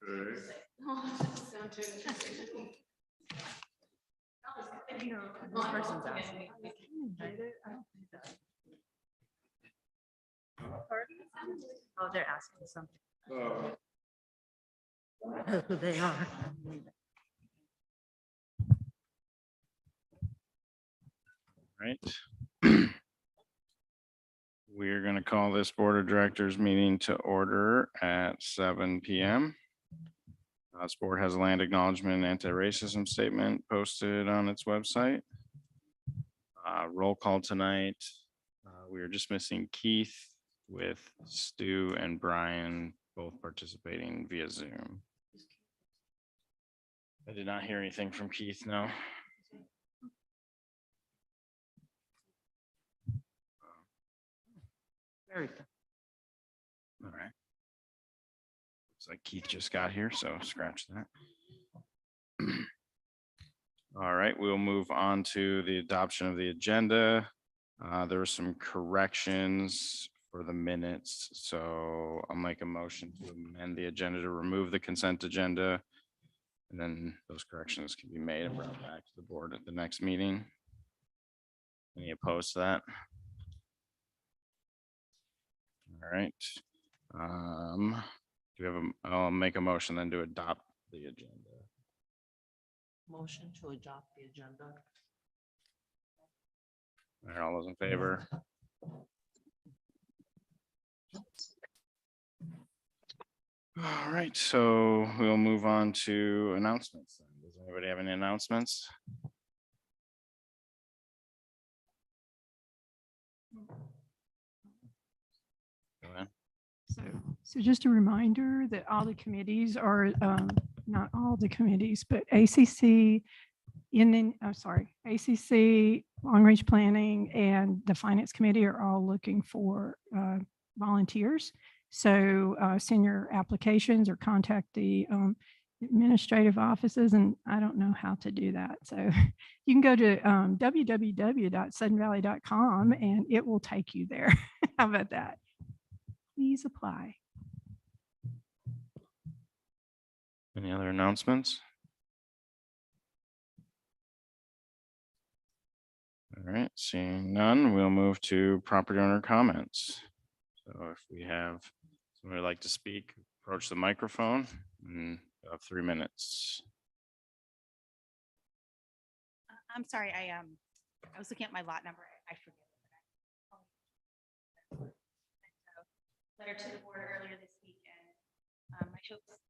This person's asking. Oh, they're asking something. Who they are. Right. We're going to call this Board of Directors meeting to order at 7 p.m. This board has a land acknowledgement and anti-racism statement posted on its website. Roll call tonight. We are just missing Keith with Stu and Brian both participating via Zoom. I did not hear anything from Keith, no. Very good. All right. Looks like Keith just got here, so scratch that. All right, we'll move on to the adoption of the agenda. There were some corrections for the minutes, so I'll make a motion to amend the agenda to remove the consent agenda. And then those corrections can be made and brought back to the board at the next meeting. Any opposed to that? All right. Do we have I'll make a motion then to adopt the agenda. Motion to adopt the agenda. All right, all those in favor? All right, so we'll move on to announcements. Does anybody have any announcements? Go ahead. So just a reminder that all the committees are, not all the committees, but ACC, ACC, Long Range Planning, and the Finance Committee are all looking for volunteers. So send your applications or contact the administrative offices, and I don't know how to do that. So you can go to www.suddenvalley.com and it will take you there. How about that? Please apply. Any other announcements? All right, seeing none, we'll move to property owner comments. So if we have somebody like to speak, approach the microphone and 3 minutes. I'm sorry, I was looking at my lot number. I forget. Letter to the board earlier this week, and my hopes of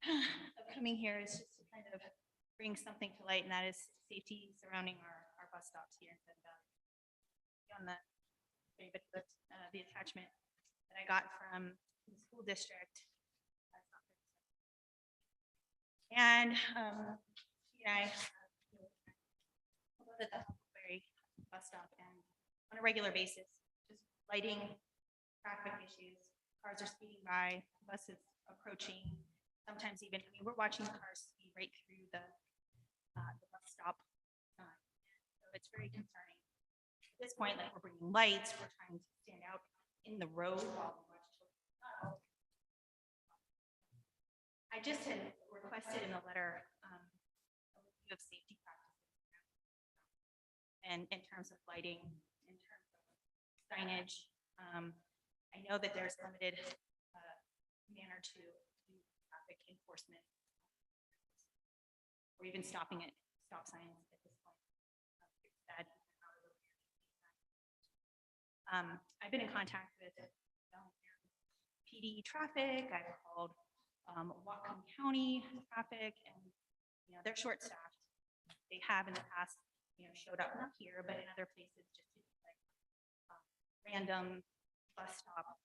coming here is just to kind of bring something to light, and that is safety surrounding our bus stops here in Sudden Valley. On the attachment that I got from the school district. And I at the Huckleberry bus stop, and on a regular basis, just lighting, traffic issues, cars are speeding by, buses approaching, sometimes even, we're watching the cars speed right through the bus stop. So it's very concerning. At this point, like, we're bringing lights, we're trying to stand out in the road while we watch children. I just had requested in a letter a review of safety practices, and in terms of lighting, in terms of signage. I know that there's limited manner to do traffic enforcement or even stopping at stop signs at this point. I've been in contact with PD traffic. I've called Whatcom County traffic, and they're short-staffed. They have in the past, showed up not here, but in other places, just to like random bus stop,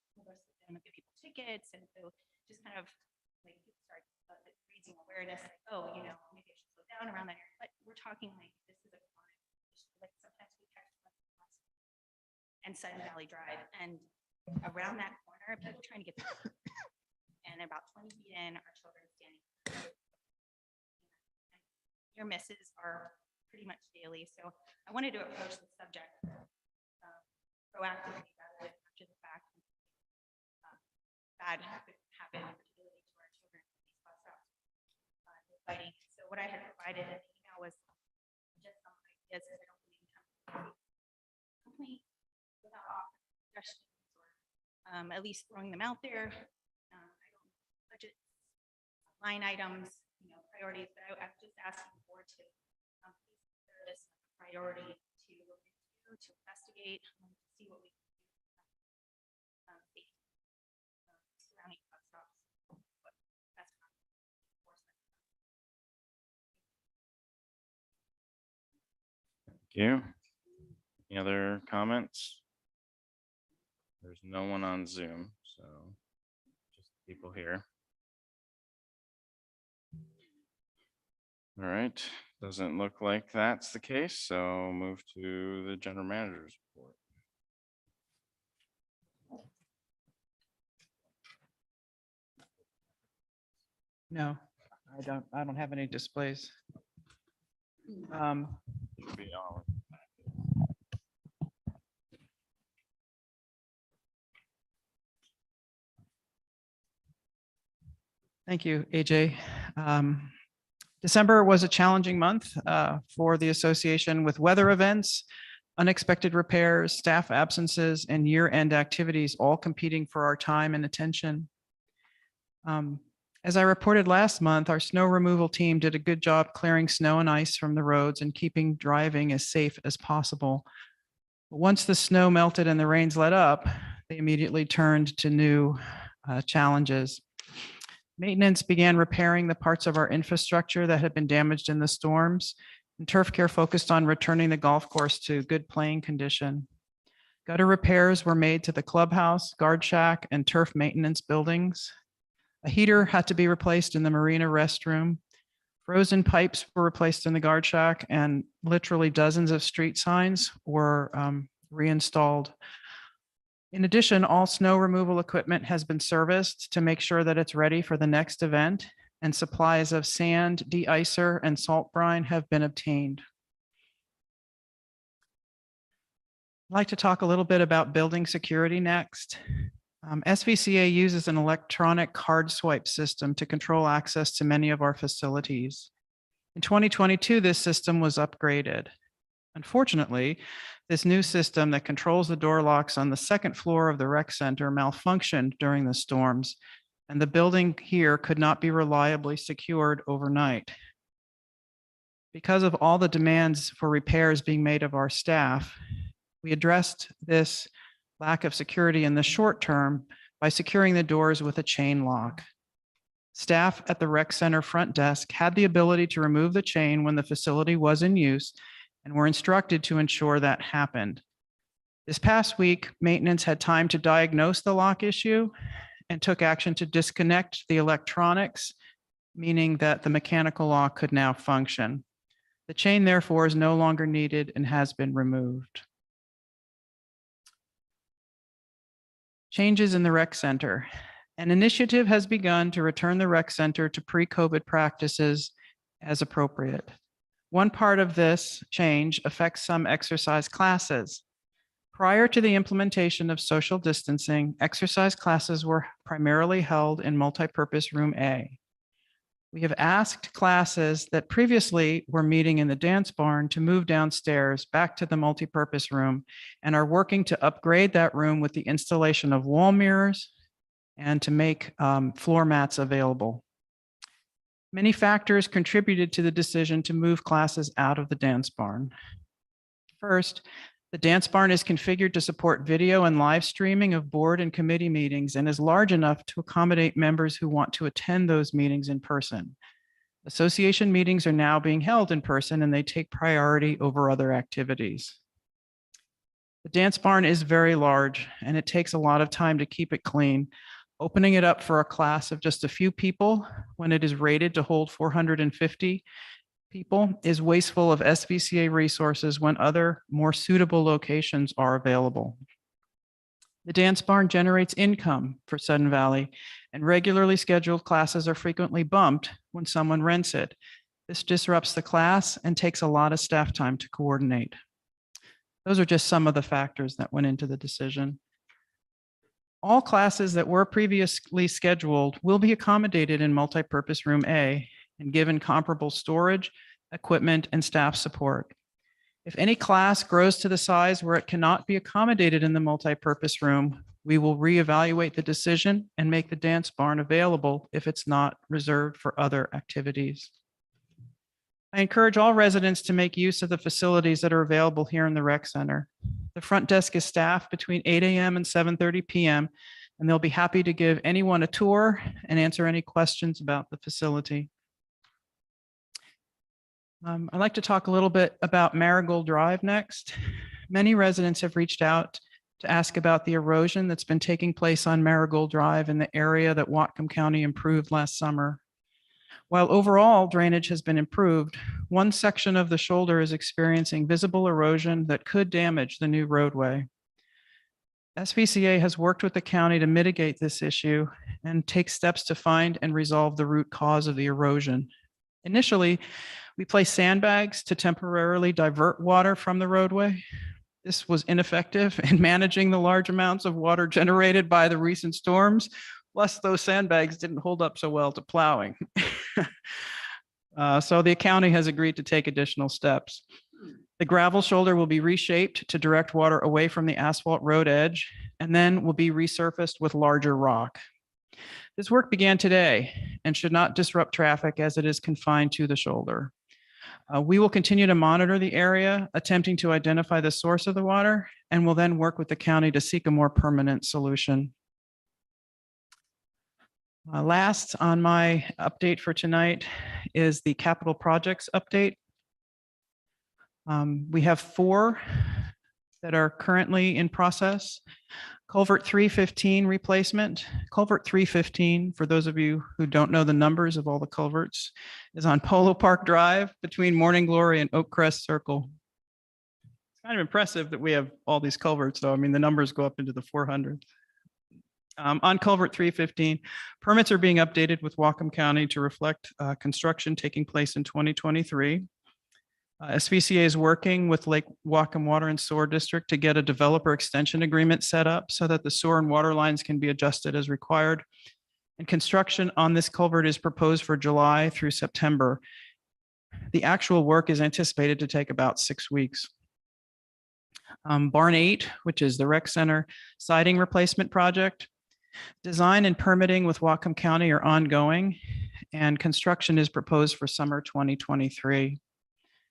and give people tickets, and so just kind of like start raising awareness. Like, oh, maybe I should slow down around that area. But we're talking like this is a chronic issue. Like sometimes we catch and Sudden Valley Drive, and around that corner, people trying to get there. And about 20 feet in, our children standing. Near misses are pretty much daily, so I wanted to approach the subject proactively rather than after the fact. Bad happen, particularly to our children at these bus stops. fighting. So what I had provided in the email was just some ideas, because I don't believe in complete without offering suggestions or at least throwing them out there. I don't budget line items, priorities, but I'm just asking the board to please consider this a priority to look into, to investigate, to see what we can do. Surrounding bus stops. But that's not enforcement. Thank you. Any other comments? There's no one on Zoom, so just people here. All right, doesn't look like that's the case, so move to the general manager's report. No, I don't have any displays. Should be all- Thank you, AJ. December was a challenging month for the association with weather events, unexpected repairs, staff absences, and year-end activities all competing for our time and attention. As I reported last month, our snow removal team did a good job clearing snow and ice from the roads and keeping driving as safe as possible. Once the snow melted and the rains let up, they immediately turned to new challenges. Maintenance began repairing the parts of our infrastructure that had been damaged in the storms, and Turf Care focused on returning the golf course to good playing condition. Gutter repairs were made to the clubhouse, guard shack, and turf maintenance buildings. A heater had to be replaced in the marina restroom. Frozen pipes were replaced in the guard shack, and literally dozens of street signs were reinstalled. In addition, all snow removal equipment has been serviced to make sure that it's ready for the next event, and supplies of sand, de-icer, and salt brine have been obtained. I'd like to talk a little bit about building security next. SVCA uses an electronic card swipe system to control access to many of our facilities. In 2022, this system was upgraded. Unfortunately, this new system that controls the door locks on the second floor of the rec center malfunctioned during the storms, and the building here could not be reliably secured overnight. Because of all the demands for repairs being made of our staff, we addressed this lack of security in the short term by securing the doors with a chain lock. Staff at the rec center front desk had the ability to remove the chain when the facility was in use, and were instructed to ensure that happened. This past week, maintenance had time to diagnose the lock issue and took action to disconnect the electronics, meaning that the mechanical lock could now function. The chain therefore is no longer needed and has been removed. Changes in the rec center. An initiative has begun to return the rec center to pre-COVID practices as appropriate. One part of this change affects some exercise classes. Prior to the implementation of social distancing, exercise classes were primarily held in multipurpose room A. We have asked classes that previously were meeting in the dance barn to move downstairs back to the multipurpose room, and are working to upgrade that room with the installation of wall mirrors and to make floor mats available. Many factors contributed to the decision to move classes out of the dance barn. First, the dance barn is configured to support video and live streaming of board and committee meetings, and is large enough to accommodate members who want to attend those meetings in person. Association meetings are now being held in person, and they take priority over other activities. The dance barn is very large, and it takes a lot of time to keep it clean. Opening it up for a class of just a few people when it is rated to hold 450 people is wasteful of SVCA resources when other more suitable locations are available. The dance barn generates income for Sudden Valley, and regularly scheduled classes are frequently bumped when someone rents it. This disrupts the class and takes a lot of staff time to coordinate. Those are just some of the factors that went into the decision. All classes that were previously scheduled will be accommodated in multipurpose room A, and given comparable storage, equipment, and staff support. If any class grows to the size where it cannot be accommodated in the multipurpose room, we will reevaluate the decision and make the dance barn available if it's not reserved for other activities. I encourage all residents to make use of the facilities that are available here in the rec center. The front desk is staffed between 8 a.m. and 7:30 p.m., and they'll be happy to give anyone a tour and answer any questions about the facility. I'd like to talk a little bit about Marigold Drive next. Many residents have reached out to ask about the erosion that's been taking place on Marigold Drive in the area that Whatcom County improved last summer. While overall drainage has been improved, one section of the shoulder is experiencing visible erosion that could damage the new roadway. SPCA has worked with the county to mitigate this issue and take steps to find and resolve the root cause of the erosion. Initially, we placed sandbags to temporarily divert water from the roadway. This was ineffective in managing the large amounts of water generated by the recent storms. Plus, those sandbags didn't hold up so well to plowing. So the county has agreed to take additional steps. The gravel shoulder will be reshaped to direct water away from the asphalt road edge and then will be resurfaced with larger rock. This work began today and should not disrupt traffic as it is confined to the shoulder. We will continue to monitor the area, attempting to identify the source of the water, and will then work with the county to seek a more permanent solution. Last on my update for tonight is the capital projects update. We have 4 that are currently in process. Culvert 315 replacement. Culvert 315, for those of you who don't know the numbers of all the culverts, is on Polo Park Drive between Morning Glory and Oak Crest Circle. It's kind of impressive that we have all these culverts, though. I mean, the numbers go up into the 400s. On Culvert 315, permits are being updated with Whatcom County to reflect construction taking place in 2023. SPCA is working with Lake Whatcom Water and Sewer District to get a developer extension agreement set up so that the sewer and water lines can be adjusted as required. And construction on this culvert is proposed for July through September. The actual work is anticipated to take about 6 weeks. Barn 8, which is the rec center siding replacement project. Design and permitting with Whatcom County are ongoing, and construction is proposed for summer 2023.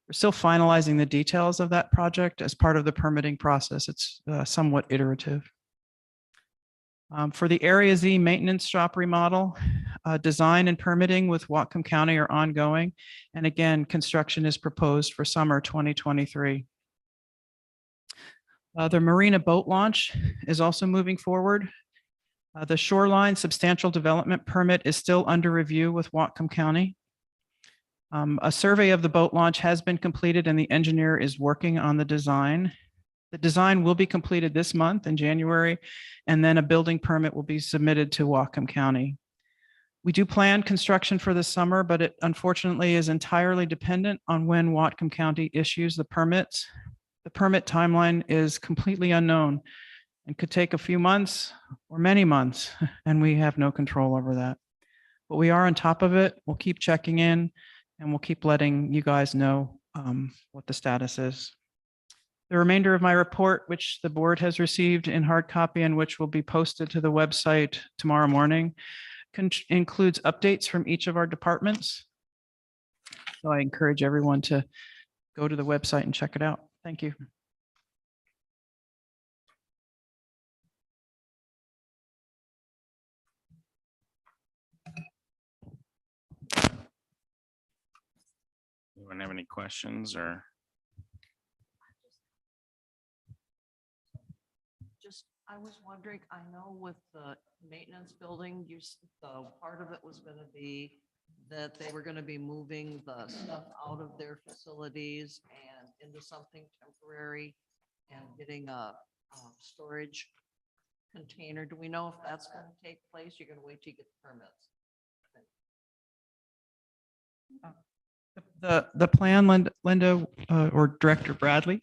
We're still finalizing the details of that project as part of the permitting process. It's somewhat iterative. For the Area Z maintenance shop remodel, design and permitting with Whatcom County are ongoing. And again, construction is proposed for summer 2023. The Marina boat launch is also moving forward. The shoreline substantial development permit is still under review with Whatcom County. A survey of the boat launch has been completed and the engineer is working on the design. The design will be completed this month in January, and then a building permit will be submitted to Whatcom County. We do plan construction for the summer, but it unfortunately is entirely dependent on when Whatcom County issues the permits. The permit timeline is completely unknown and could take a few months or many months, and we have no control over that. But we are on top of it. We'll keep checking in, and we'll keep letting you guys know what the status is. The remainder of my report, which the board has received in hard copy and which will be posted to the website tomorrow morning, includes updates from each of our departments. So I encourage everyone to go to the website and check it out. Thank you. Anyone have any questions or? Just, I was wondering, I know with the maintenance building, the part of it was gonna be that they were gonna be moving the stuff out of their facilities and into something temporary and getting a storage container. Do we know if that's gonna take place? You're gonna wait till you get the permits? The plan, Linda, or Director Bradley.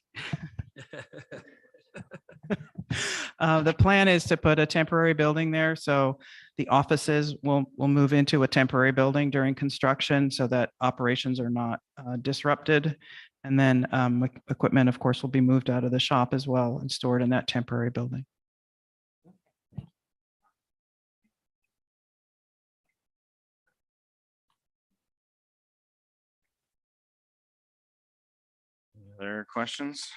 The plan is to put a temporary building there. So The offices will move into a temporary building during construction so that operations are not disrupted. And then equipment, of course, will be moved out of the shop as well and stored in that temporary building. Any other questions?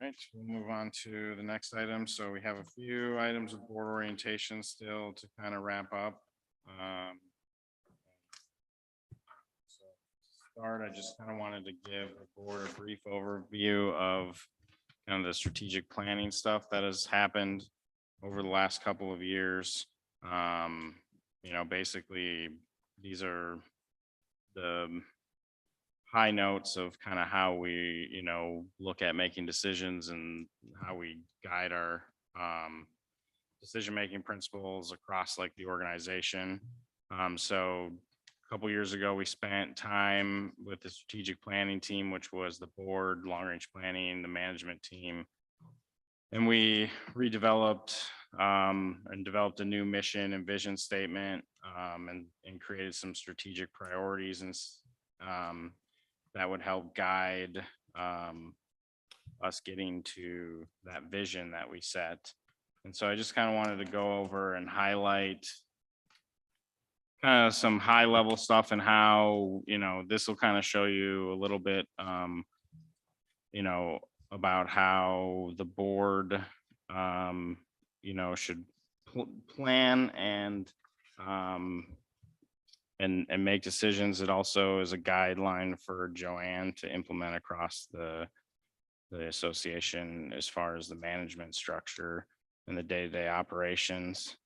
All right, we'll move on to the next item. So we have a few items of board orientation still to kind of wrap up. So to start, I just kind of wanted to give the board a brief overview of kind of the strategic planning stuff that has happened over the last couple of years. Basically, these are the high notes of kind of how we, look at making decisions and how we guide our decision-making principles across like the organization. So a couple years ago, we spent time with the strategic planning team, which was the board, long-range planning, the management team. And we redeveloped and developed a new mission and vision statement and created some strategic priorities and that would help guide us getting to that vision that we set. And so I just kind of wanted to go over and highlight kind of some high level stuff and how, this will kind of show you a little bit, about how the board, should plan and make decisions. It also is a guideline for Joanne to implement across the association as far as the management structure and the day-to-day operations.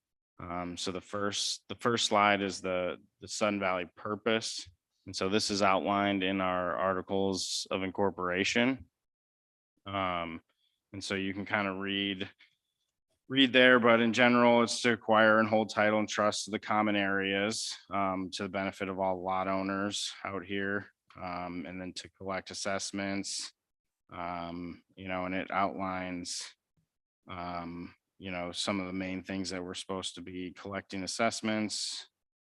So the first slide is the Sun Valley purpose. And so this is outlined in our articles of incorporation. And so you can kind of read there, but in general, it's to acquire and hold title and trust of the common areas to the benefit of all lot owners out here, and then to collect assessments, and it outlines, some of the main things that we're supposed to be collecting assessments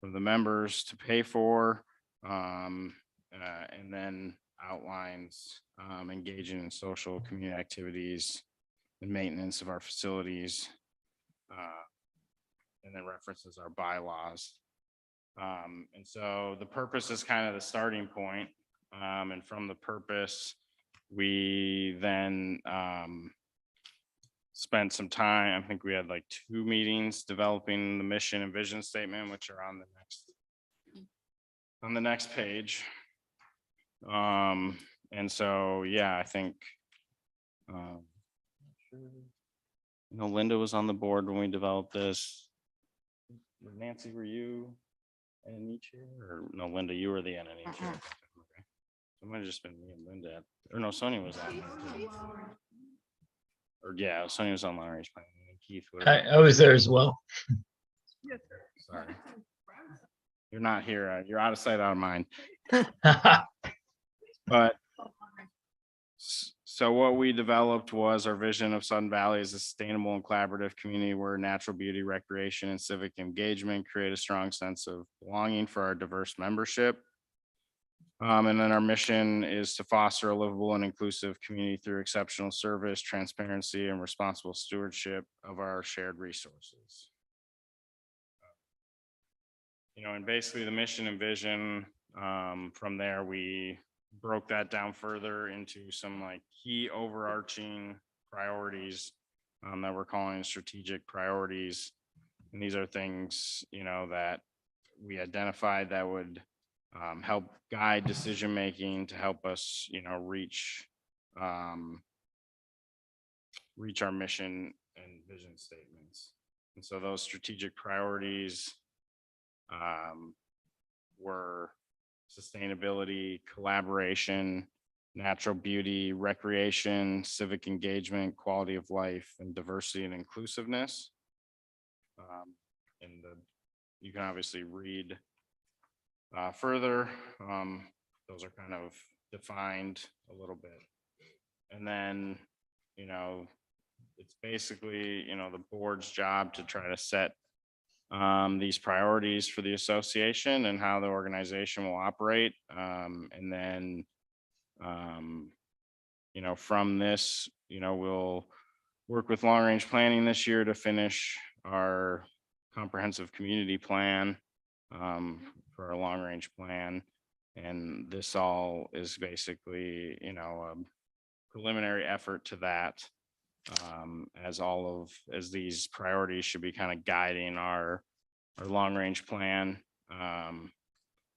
from the members to pay for, and then outlines engaging in social community activities and maintenance of our facilities, and then references our bylaws. And so the purpose is kind of the starting point. And from the purpose, we then spent some time, I think we had like 2 meetings developing the mission and vision statement, which are on the next page. And so, yeah, I think, Linda was on the board when we developed this. Nancy, were you NNE chair? Or no, Linda, you were the NNE chair. Okay. It might have just been me and Linda. Or no, Sonia was on there too. Or yeah, Sonia was on long range planning. And Keith was. I was there as well. Sorry. You're not here. You're out of sight, out of mind. But so what we developed was our vision of Sun Valley as a sustainable and collaborative community where natural beauty, recreation, and civic engagement create a strong sense of belonging for our diverse membership. And then our mission is to foster a livable and inclusive community through exceptional service, transparency, and responsible stewardship of our shared resources. And basically the mission and vision, from there, we broke that down further into some like key overarching priorities that we're calling strategic priorities. And these are things, that we identified that would help guide decision-making to help us, reach our mission and vision statements. And so those strategic priorities were sustainability, collaboration, natural beauty, recreation, civic engagement, quality of life, and diversity and inclusiveness. You can obviously read further. Those are kind of defined a little bit. And then, it's basically, you know, the board's job to try to set these priorities for the association and how the organization will operate. And then, you know, from this, you know, we'll work with long range planning this year to finish our comprehensive community plan for our long range plan. And this all is basically, you know, a preliminary effort to that. As these priorities should be kind of guiding our long range plan. And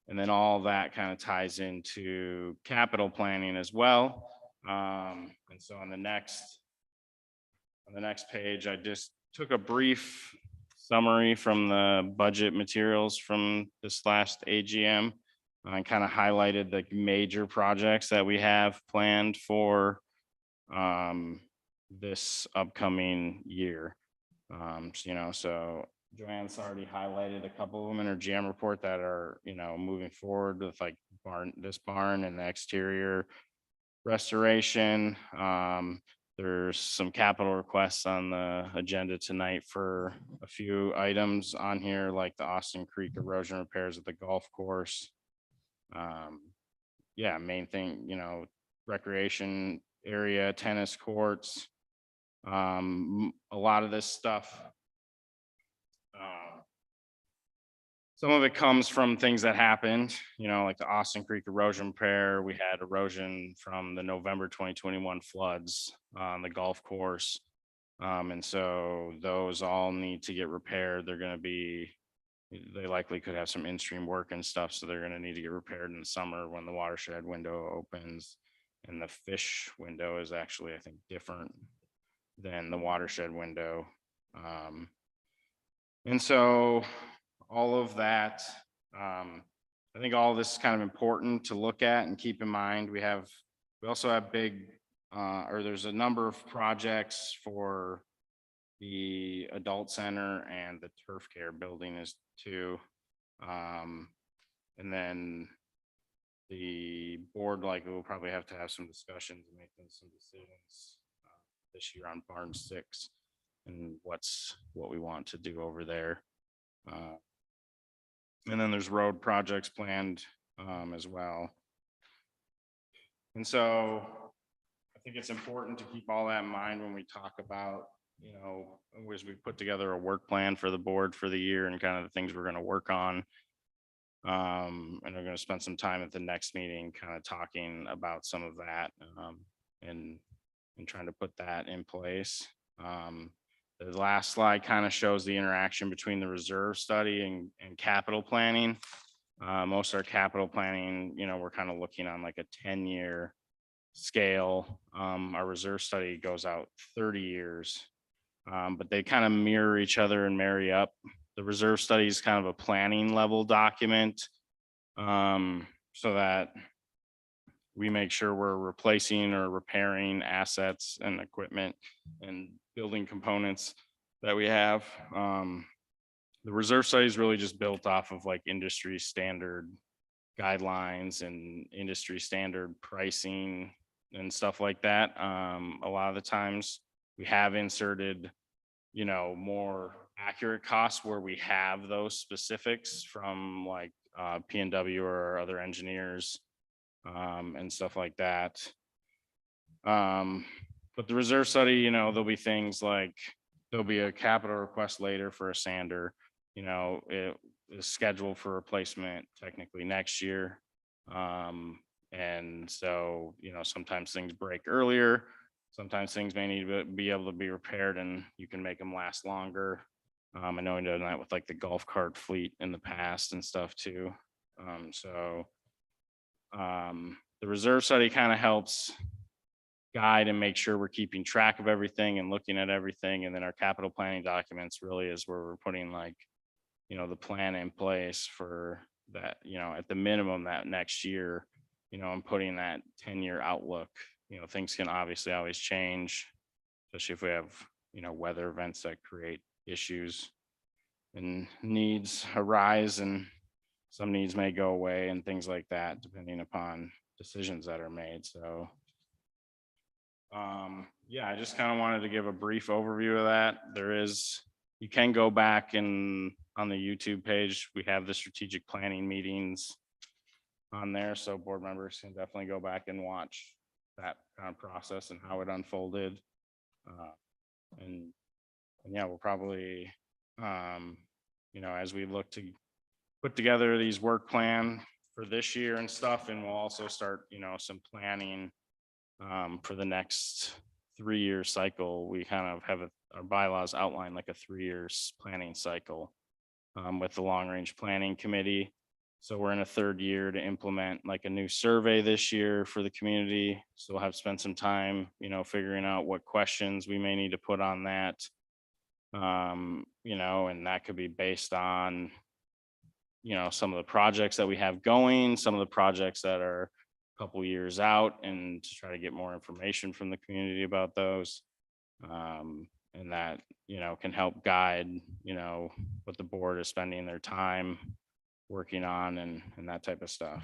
then all that kind of ties into capital planning as well. And so on the next page, I just took a brief summary from the budget materials from this last AGM. I kind of highlighted the major projects that we have planned for this upcoming year. You know, so Joanne's already highlighted a couple of them in her GM report that are, you know, moving forward with like this barn and the exterior restoration. There's some capital requests on the agenda tonight for a few items on here, like the Austin Creek erosion repairs at the golf course. Yeah, main thing, you know, recreation area, tennis courts. A lot of this stuff. Some of it comes from things that happened, you know, like the Austin Creek erosion repair. We had erosion from the November 2021 floods on the golf course. And so those all need to get repaired. They likely could have some in-stream work and stuff. So they're going to need to get repaired in the summer when the watershed window opens. And the fish window is actually, I think, different than the watershed window. And so all of that, I think all of this is kind of important to look at and keep in mind. We also have there's a number of projects for the adult center and the turf care building is too. And then the board likely will probably have to have some discussions and make some decisions this year on Barn 6 and what we want to do over there. And then there's road projects planned as well. And so I think it's important to keep all that in mind when we talk about, you know, as we put together a work plan for the board for the year and kind of the things we're going to work on. And we're going to spend some time at the next meeting kind of talking about some of that and trying to put that in place. The last slide kind of shows the interaction between the reserve study and capital planning. Most of our capital planning, you know, we're kind of looking on like a 10-year scale. Our reserve study goes out 30 years, but they kind of mirror each other and marry up. The reserve study is kind of a planning level document so that we make sure we're replacing or repairing assets and equipment and building components that we have. The reserve study is really just built off of like industry standard guidelines and industry standard pricing and stuff like that. A lot of the times we have inserted, you know, more accurate costs where we have those specifics from like P&W or other engineers and stuff like that. But the reserve study, you know, there'll be things like there'll be a capital request later for a sander. You know, it is scheduled for replacement technically next year. And so, you know, sometimes things break earlier. Sometimes things may need to be able to be repaired and you can make them last longer. I know we've done that with like the golf cart fleet in the past and stuff too. The reserve study kind of helps guide and make sure we're keeping track of everything and looking at everything. And then our capital planning documents really is where we're putting like, you know, the plan in place for that, you know, at the minimum that next year, you know, and putting that 10-year outlook. You know, things can obviously always change, especially if we have, you know, weather events that create issues and needs arise, and some needs may go away and things like that, depending upon decisions that are made. So Yeah, I just kind of wanted to give a brief overview of that. You can go back and on the YouTube page, we have the strategic planning meetings on there, so board members can definitely go back and watch that kind of process and how it unfolded. And yeah, we'll probably, as we look to put together these work plan for this year and stuff, and we'll also start, some planning for the next 3-year cycle. We kind of have our bylaws outline like a 3-year planning cycle with the long range planning committee. So we're in a 3rd year to implement like a new survey this year for the community. So we'll have spent some time, figuring out what questions we may need to put on that. And that could be based on, some of the projects that we have going, some of the projects that are a couple years out, and to try to get more information from the community about those. And that, can help guide, what the board is spending their time working on and that type of stuff.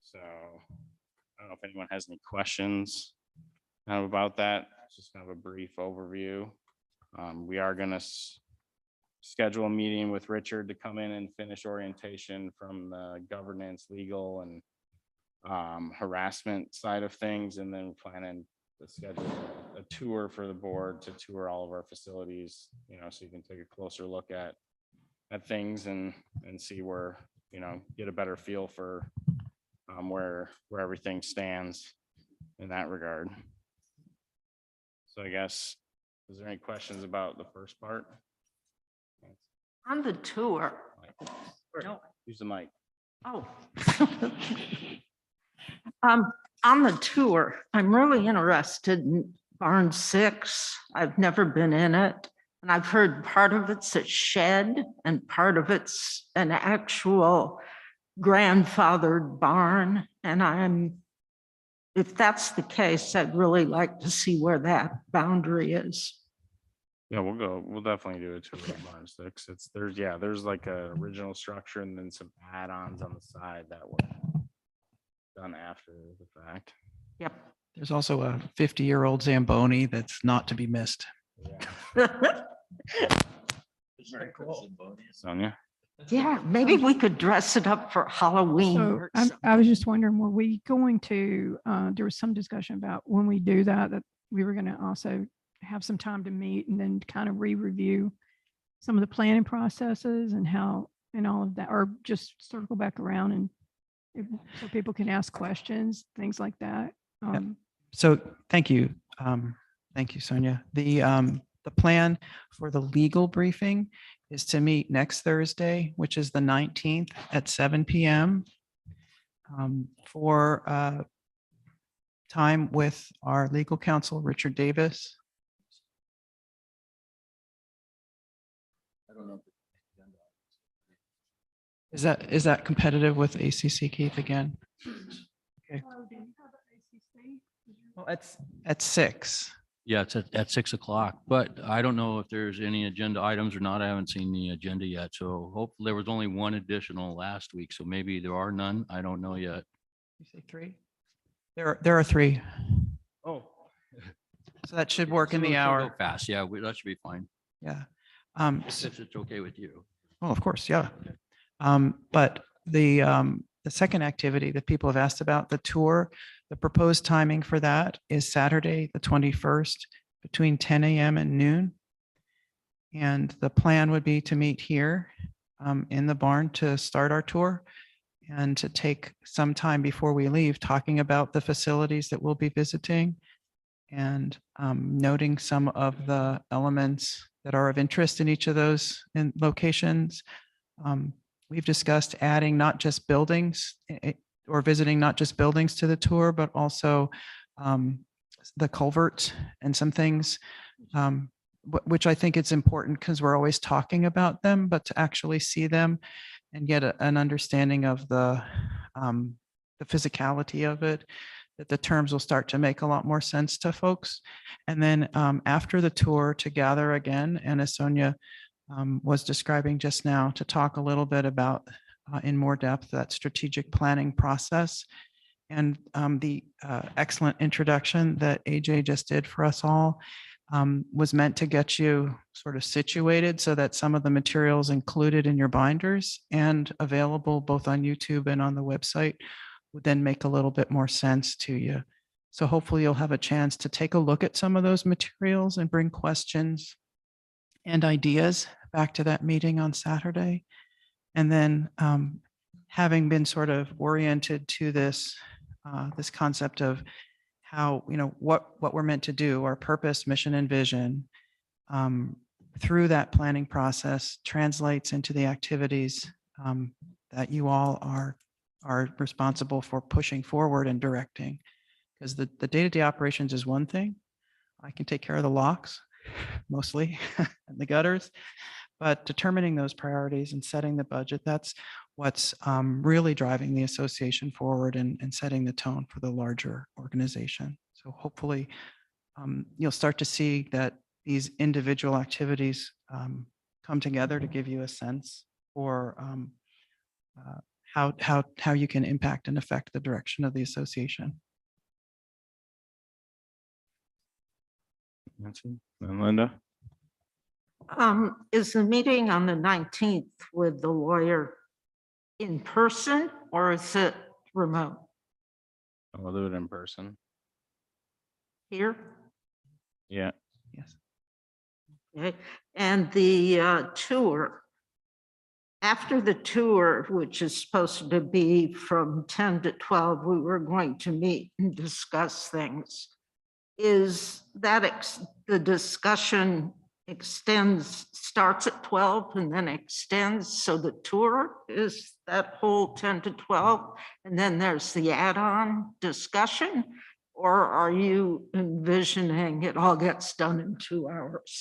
So I don't know if anyone has any questions about that. It's just kind of a brief overview. We are going to schedule a meeting with Richard to come in and finish orientation from the governance, legal, and harassment side of things, and then planning to schedule a tour for the board to tour all of our facilities, so you can take a closer look at things and see where, get a better feel for where everything stands in that regard. So I guess, is there any questions about the first part? On the tour. No. Use the mic. Oh. On the tour, I'm really interested in Barn 6. I've never been in it. And I've heard part of it's a shed and part of it's an actual grandfathered barn. And if that's the case, I'd really like to see where that boundary is. Yeah, we'll definitely do a tour of Barn 6. There's like a original structure and then some add-ons on the side that were done after the fact. Yep. There's also a 50-year-old Zamboni that's not to be missed. Yeah. Very cool. Sonia? Yeah, maybe we could dress it up for Halloween. So or I something. was just wondering, were we going to, there was some discussion about when we do that we were going to also have some time to meet and then kind of re-review some of the planning processes and how, and all of that, or just circle back around and so people can ask questions, things like that. So thank you. Thank you, Sonia. The plan for the legal briefing is to meet next Thursday, which is the 19th at 7 p.m. For time with our legal counsel, Richard Davis. Is that competitive with ACC, Keith, again? Okay. Well, at 6. Yeah, it's at 6 o'clock, but I don't know if there's any agenda items or not. I haven't seen the agenda yet. So hopefully there was only one additional last week. So maybe there are none. I don't know yet. You say 3? There are 3. Oh. So that should work in the hour. Fast. Yeah, that should be fine. Yeah. If it's okay with you. Oh, of course, yeah. But the second activity that people have asked about, the tour, the proposed timing for that is Saturday, the 21st, between 10 a.m. and noon. And the plan would be to meet here in the barn to start our tour and to take some time before we leave talking about the facilities that we'll be visiting and noting some of the elements that are of interest in each of those locations. We've discussed adding not just buildings or visiting not just buildings to the tour, but also the culvert and some things, which I think it's important because we're always talking about them, but to actually see them and get an understanding of the physicality of it, that the terms will start to make a lot more sense to folks. And then after the tour to gather again, and as Sonia was describing just now, to talk a little bit about in more depth that strategic planning process and the excellent introduction that AJ just did for us all was meant to get you sort of situated so that some of the materials included in your binders and available both on YouTube and on the website would then make a little bit more sense to you. So hopefully you'll have a chance to take a look at some of those materials and bring questions and ideas back to that meeting on Saturday. And then having been sort of oriented to this, this concept of how, what we're meant to do, our purpose, mission, and vision, through that planning process translates into the activities that you all are responsible for pushing forward and directing. Because the day-to-day operations is one thing. I can take care of the locks mostly and the gutters, but determining those priorities and setting the budget, that's what's really driving the association forward and setting the tone for the larger organization. So hopefully you'll start to see that these individual activities come together to give you a sense for how you can impact and affect the direction of the association. Nancy and Linda? Is the meeting on the 19th with the lawyer in person or is it remote We'll do it in person. here? Yeah. Yes. Okay. And the tour, after the tour, which is supposed to be from 10 to 12, we were going to meet and discuss things. Is that the discussion starts at 12 and then extends? So the tour is that whole 10 to 12, and then there's the add-on discussion? Or are you envisioning it all gets done in 2 hours?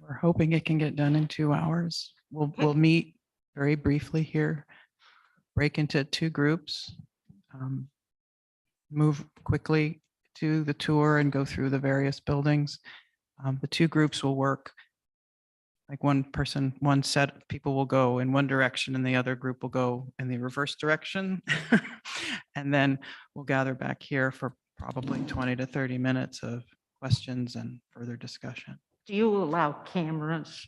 We're hoping it can get done in 2 hours. We'll meet very briefly here, break into 2 groups, move quickly to the tour and go through the various buildings. The 2 groups will work like one set of people will go in one direction and the other group will go in the reverse direction. And then we'll gather back here for probably 20 to 30 minutes of questions and further discussion. Do you allow cameras?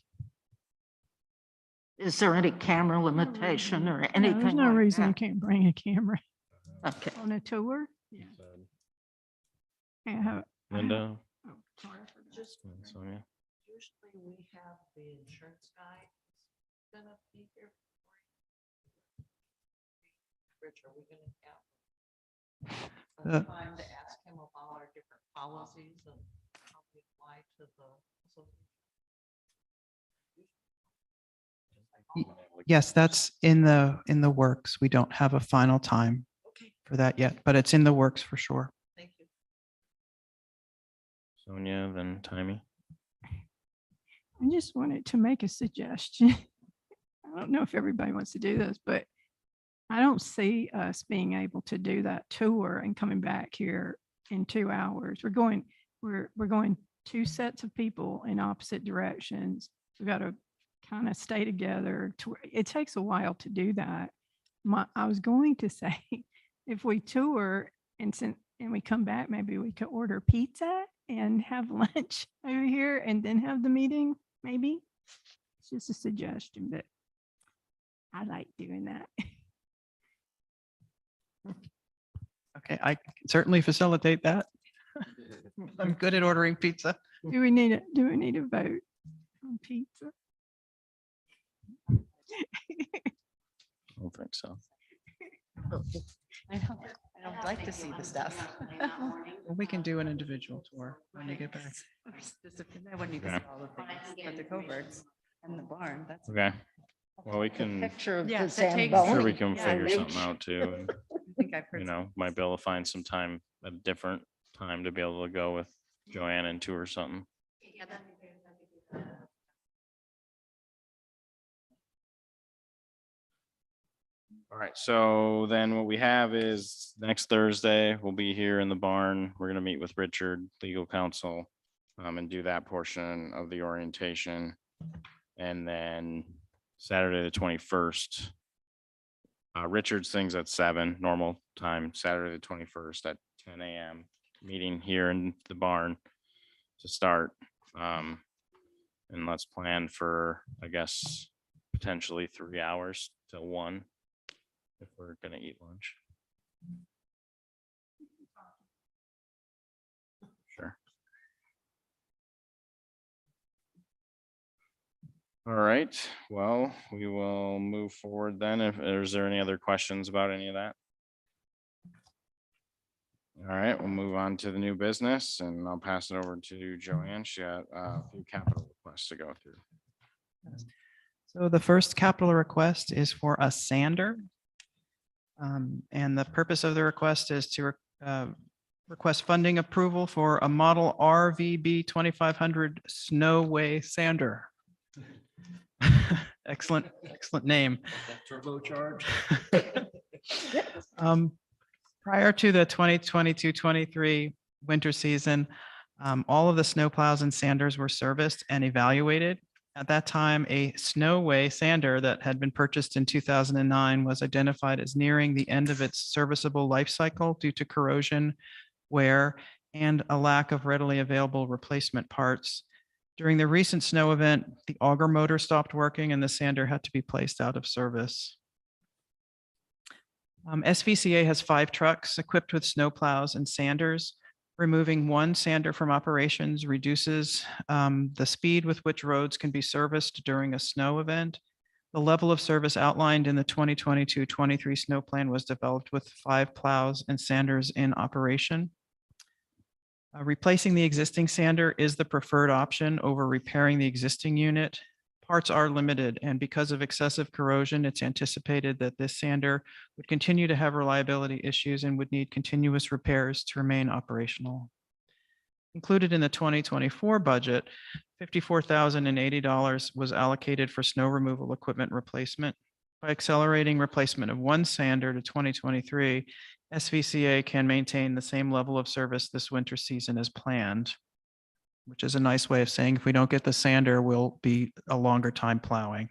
Is there any camera limitation or No, anything? there's no like reason you that? can't bring a camera Okay. on a tour. Yeah. Can't have. Linda? Oh, sorry, I forgot. Just and Sonia? usually we have the insurance guy gonna be here. Rich, are we gonna have time to ask him about our different policies and how we apply to the association? Yes, that's in the works. We don't have a final time Okay, for that yet, but it's in the works for sure. thank you. Sonia, then Timmy. I just wanted to make a suggestion. I don't know if everybody wants to do this, but I don't see us being able to do that tour and coming back here in 2 hours. We're going 2 sets of people in opposite directions. We've got to kind of stay together. It takes a while to do that. I was going to say, if we tour and we come back, maybe we could order pizza and have lunch over here and then have the meeting, maybe. It's just a suggestion, but I like doing that. Okay, I can certainly facilitate that. I'm good at ordering pizza. Do we need a vote on pizza? I don't think so. I don't like to see the stuff. Well, we can do an individual tour when you get back. I wouldn't need to Okay. see all the things, but the coverts and the barn, that's. Okay. Well, we can, Picture of Yeah, the that takes- sure Zamboni. we can Yeah, figure maybe. something out too. And, I think I've heard. might be able to find some time, a different time to be able to go with Joanne and tour something. All right, so then what we have is next Thursday, we'll be here in the barn. We're gonna meet with Richard, legal counsel, and do that portion of the orientation. And then Saturday, the 21st, Richard's thing's at 7, normal time, Saturday the 21st at 10 a.m. Meeting here in the barn to start. And let's plan for, I guess, potentially 3 hours till 1 if we're gonna eat lunch. Sure. All right, well, we will move forward then. Is there any other questions about any of that? All right, we'll move on to the new business and I'll pass it over to Joanne. She got a few capital requests to go through. So the first capital request is for a sander. And the purpose of the request is to request funding approval for a model RVB 2500 Snowway sander. Excellent, excellent name. Turbocharged. Prior to the 2022-23 winter season, all of the snowplows and sanders were serviced and evaluated. At that time, a Snowway sander that had been purchased in 2009 was identified as nearing the end of its serviceable life cycle due to corrosion, wear, and a lack of readily available replacement parts. During the recent snow event, the auger motor stopped working and the sander had to be placed out of service. SVCA has 5 trucks equipped with snowplows and sanders. Removing one sander from operations reduces the speed with which roads can be serviced during a snow event. The level of service outlined in the 2022-23 snow plan was developed with 5 plows and sanders in operation. Replacing the existing sander is the preferred option over repairing the existing unit. Parts are limited, and because of excessive corrosion, it's anticipated that this sander would continue to have reliability issues and would need continuous repairs to remain operational. Included in the 2024 budget, $54,080 was allocated for snow removal equipment replacement. By accelerating replacement of one sander to 2023, SVCA can maintain the same level of service this winter season as planned, which is a nice way of saying if we don't get the sander, we'll be a longer time plowing.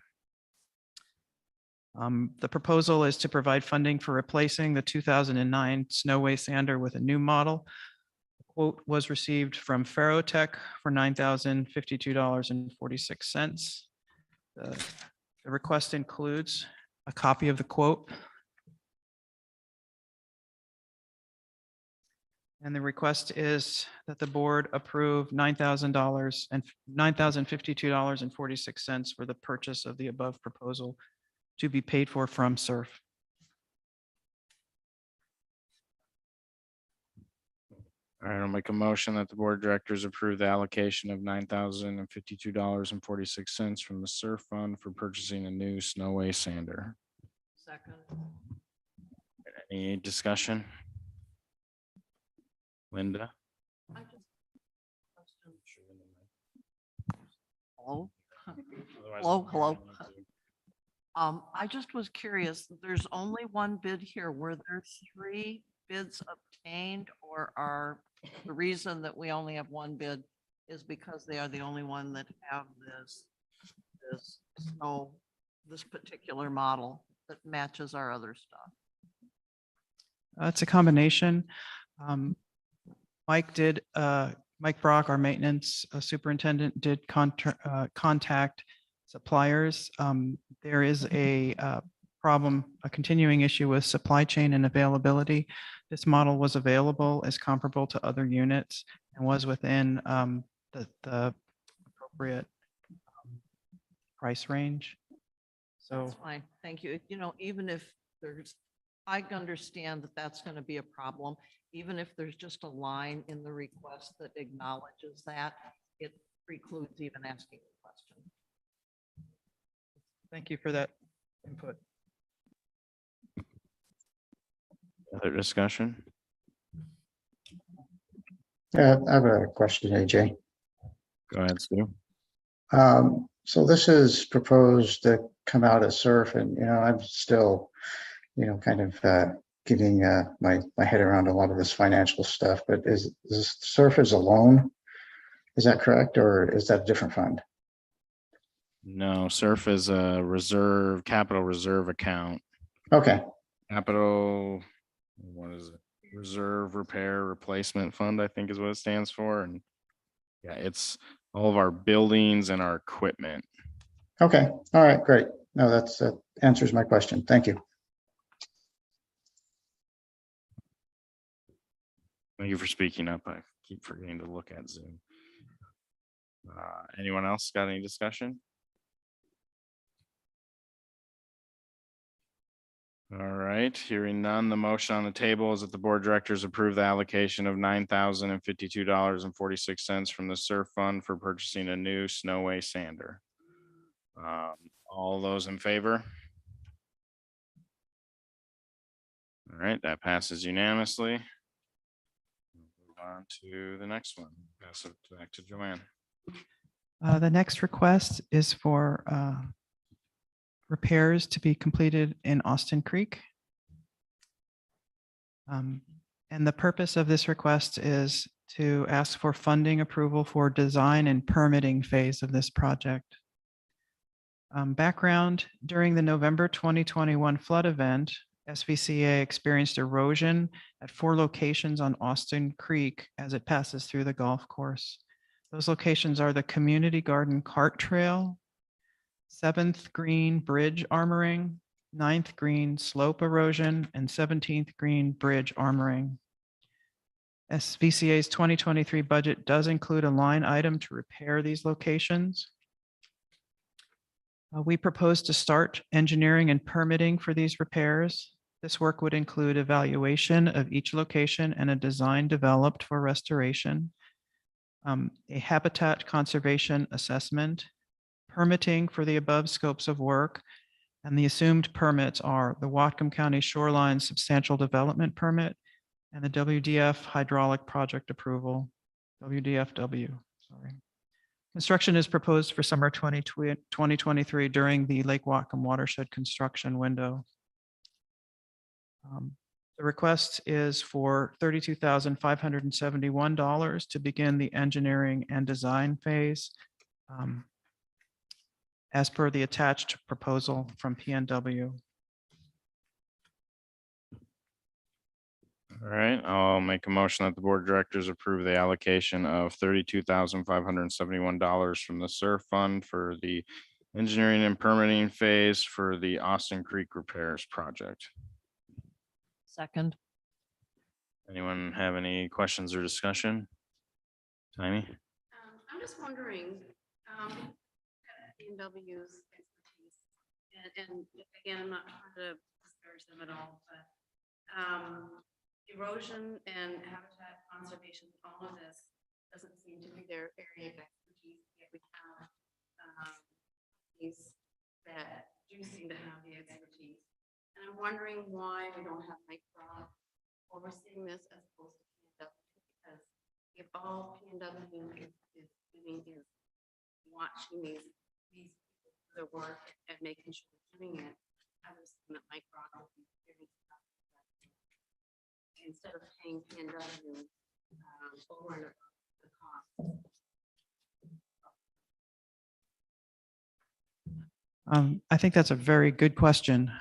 The proposal is to provide funding for replacing the 2009 Snowway sander with a new model. The quote was received from Ferrotech for $9,052.46. The request includes a copy of the quote. And the request is that the board approve $9,000 and $9,052.46 for the purchase of the above proposal to be paid for from SURF. All right, I'll make a motion that the board of directors approve the allocation of $9,052.46 from the SURF fund for purchasing a new Snowway sander. Second. Any discussion? Linda? I just- Hello? Hello. I just was curious, there's only one bid here. Were there 3 bids obtained, or are the reason that we only have one bid is because they are the only one that have this particular model that matches our other stuff? It's a combination. Mike Brock, our maintenance superintendent, did contact suppliers. There is a problem, a continuing issue with supply chain and availability. This model was available as comparable to other units and was within the appropriate price range. So That's fine, thank you. You know, even if I understand that that's going to be a problem, even if there's just a line in the request that acknowledges that, it precludes even asking the question. thank you for that input. Other discussion? Yeah, I have a question, AJ. Go ahead, Stu. So this is proposed to come out of SURF, and I'm still, kind of getting my head around a lot of this financial stuff. But is SURF as a loan? Is that correct, or is that a different fund? No, SURF is a capital reserve account Okay, Capital, what is it? Reserve Repair Replacement Fund, I think is what it stands for. And yeah, it's all of our buildings and our equipment. okay, all right, great. No, that answers my question. Thank you. Thank you for speaking up. I keep forgetting to look at Zoom. Anyone else got any discussion? All right, hearing none, the motion on the table is that the board of directors approve the allocation of $9,052.46 from the SURF fund for purchasing a new Snowway sander. All those in favor? All right, that passes unanimously. Move on to the next one. Pass it back to Joanne. The next request is for repairs to be completed in Austin Creek. And the purpose of this request is to ask for funding approval for design and permitting phase of this project. Background, during the November 2021 flood event, SVCA experienced erosion at 4 locations on Austin Creek as it passes through the golf course. Those locations are the Community Garden Cart Trail, 7th Green Bridge Armoring, 9th Green Slope Erosion, and 17th Green Bridge Armoring. SVCA's 2023 budget does include a line item to repair these locations. We propose to start engineering and permitting for these repairs. This work would include evaluation of each location and a design developed for restoration, a habitat conservation assessment, permitting for the above scopes of work, and the assumed permits are the Whatcom County Shoreline Substantial Development Permit and the WDF Hydraulic Project Approval, WDFW, sorry. Construction is proposed for summer 2023 during the Lake Whatcom watershed construction window. The request is for $32,571 to begin the engineering and design phase, as per the attached proposal from PNW. All right, I'll make a motion that the board of directors approve the allocation of $32,571 from the SURF fund for the engineering and permitting phase for the Austin Creek repairs project. Second. Anyone have any questions or discussion? Tiny? I'm just wondering, B&W's expertise, and again, I'm not trying to disparage them at all, but erosion and habitat conservation, all of this doesn't seem to be their area of expertise, yet we have these that do seem to have the expertise. And I'm wondering why we don't have Mike Brock overseeing this as opposed to PNW, because if all PNW is doing is watching these people do their work and making sure they're doing it, I was thinking that Mike Brock would be very instead of paying PNW over and above the cost. I think that's a very good question.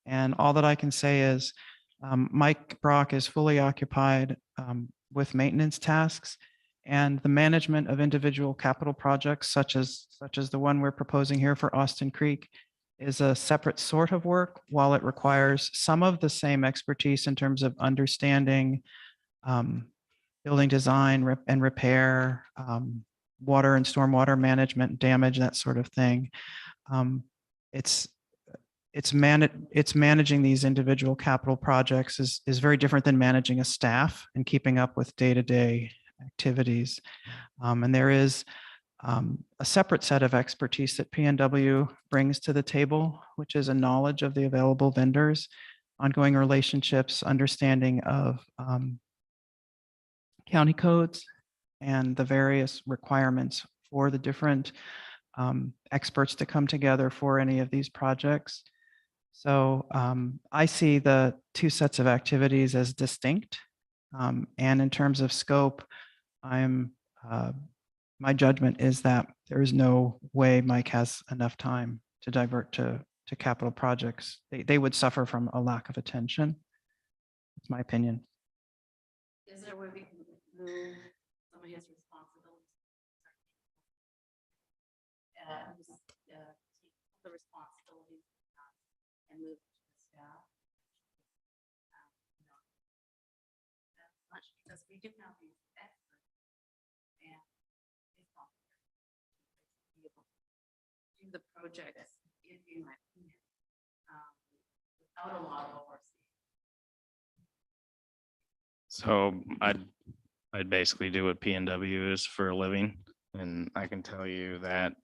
And all that I can say is Mike Brock is fully occupied with maintenance tasks, and the management of individual capital projects such as the one we're proposing here for Austin Creek is a separate sort of work. While it requires some of the same expertise in terms of understanding building design and repair, water and stormwater management, damage, that sort of thing. It's managing these individual capital projects is very different than managing a staff and keeping up with day-to-day activities. And there is a separate set of expertise that PNW brings to the table, which is a knowledge of the available vendors, ongoing relationships, understanding of county codes, and the various requirements for the different experts to come together for any of these projects. So I see the two sets of activities as distinct. And in terms of scope, my judgment is that there is no way Mike has enough time to divert to to capital projects. They would suffer from a lack of attention. It's my opinion. Is there a way we can move some of his responsibilities? Take the responsibilities and move to the staff. You know, that's much because we do have these experts and it's not fair to be able to do the projects, in my opinion, without a lot of oversight. So I'd basically do what P and W is for a living. And I can tell you that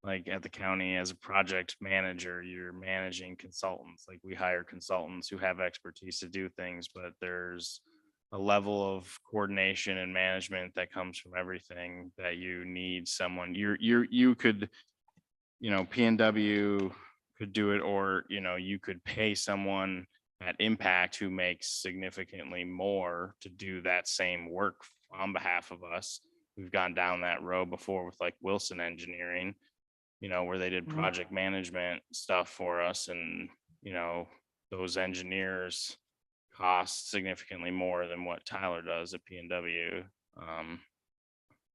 like at the county as a project manager, you're managing consultants. Like we hire consultants who have expertise to do things, but there's a level of coordination and management that comes from everything that you need someone, you could, P and W could do it, or, you could pay someone at Impact who makes significantly more to do that same work on behalf of us. We've gone down that road before with like Wilson Engineering, where they did Mhm. project management stuff for us, and, those engineers cost significantly more than what Tyler does at P and W.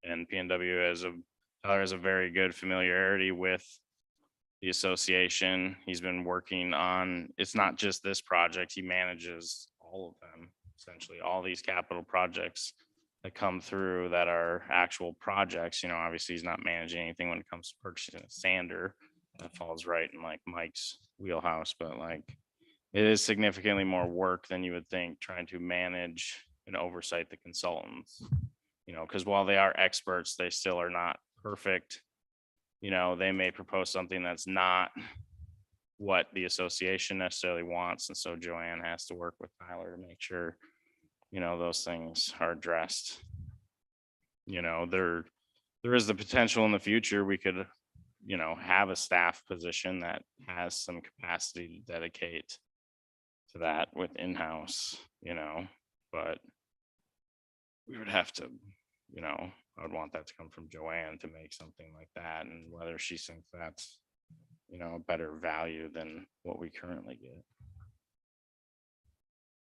And P and W Tyler has a very good familiarity with the association. He's been working on, it's not just this project, he manages all of them, essentially all these capital projects that come through that are actual projects. Obviously he's not managing anything when it comes to purchasing a sander. That falls right in like Mike's wheelhouse, but like it is significantly more work than you would think trying to manage and oversight the consultants. Because while they are experts, they still are not perfect. They may propose something that's not what the association necessarily wants. And so Joanne has to work with Tyler to make sure, those things are addressed. There is the potential in the future we could, have a staff position that has some capacity to dedicate to that with in-house, but we would have to, I would want that to come from Joanne to make something like that, and whether she thinks that's, a better value than what we currently get.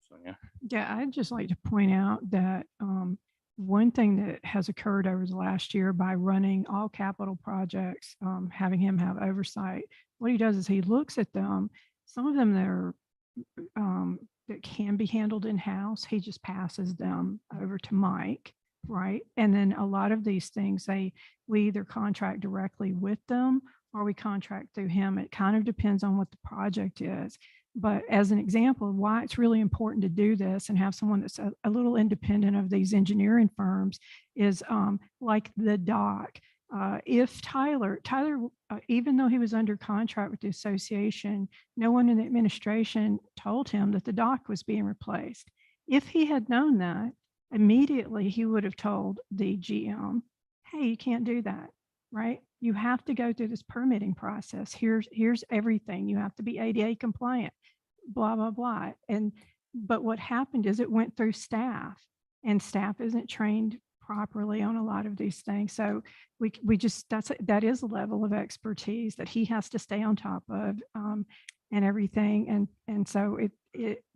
So, yeah. Yeah, I'd just like to point out that one thing that has occurred over the last year by running all capital projects, having him have oversight, what he does is he looks at them, some of them that are that can be handled in-house, he just passes them over to Mike, right? And then a lot of these things, we either contract directly with them or we contract through him. It kind of depends on what the project is. But as an example of why it's really important to do this and have someone that's a little independent of these engineering firms is like the dock. If Tyler, even though he was under contract with the association, no one in the administration told him that the dock was being replaced. If he had known that, immediately he would have told the GM, hey, you can't do that, right? You have to go through this permitting process. Here's everything. You have to be ADA compliant, blah, blah, blah. But what happened is it went through staff, and staff isn't trained properly on a lot of these things. So that is a level of expertise that he has to stay on top of, and everything. And so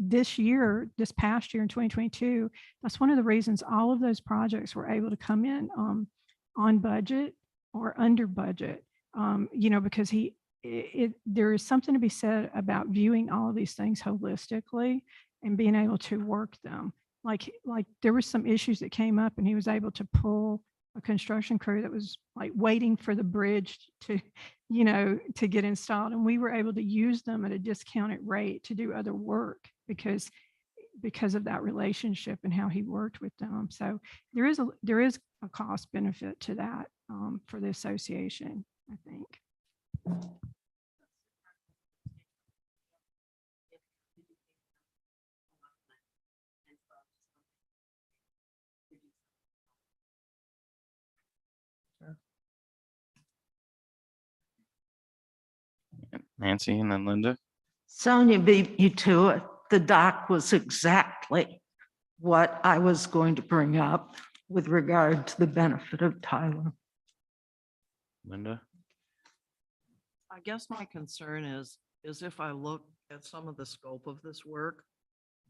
this past year in 2022, that's one of the reasons all of those projects were able to come in on budget or under budget, because there is something to be said about viewing all of these things holistically and being able to work them. Like there were some issues that came up and he was able to pull a construction crew that was like waiting for the bridge to get installed. And we were able to use them at a discounted rate to do other work because of that relationship and how he worked with them. So there is a cost benefit to that for the association, I think. Nancy and then Linda. Sonia beat you to it. The dock was exactly what I was going to bring up with regard to the benefit of Tyler. Linda. I guess my concern is is if I look at some of the scope of this work,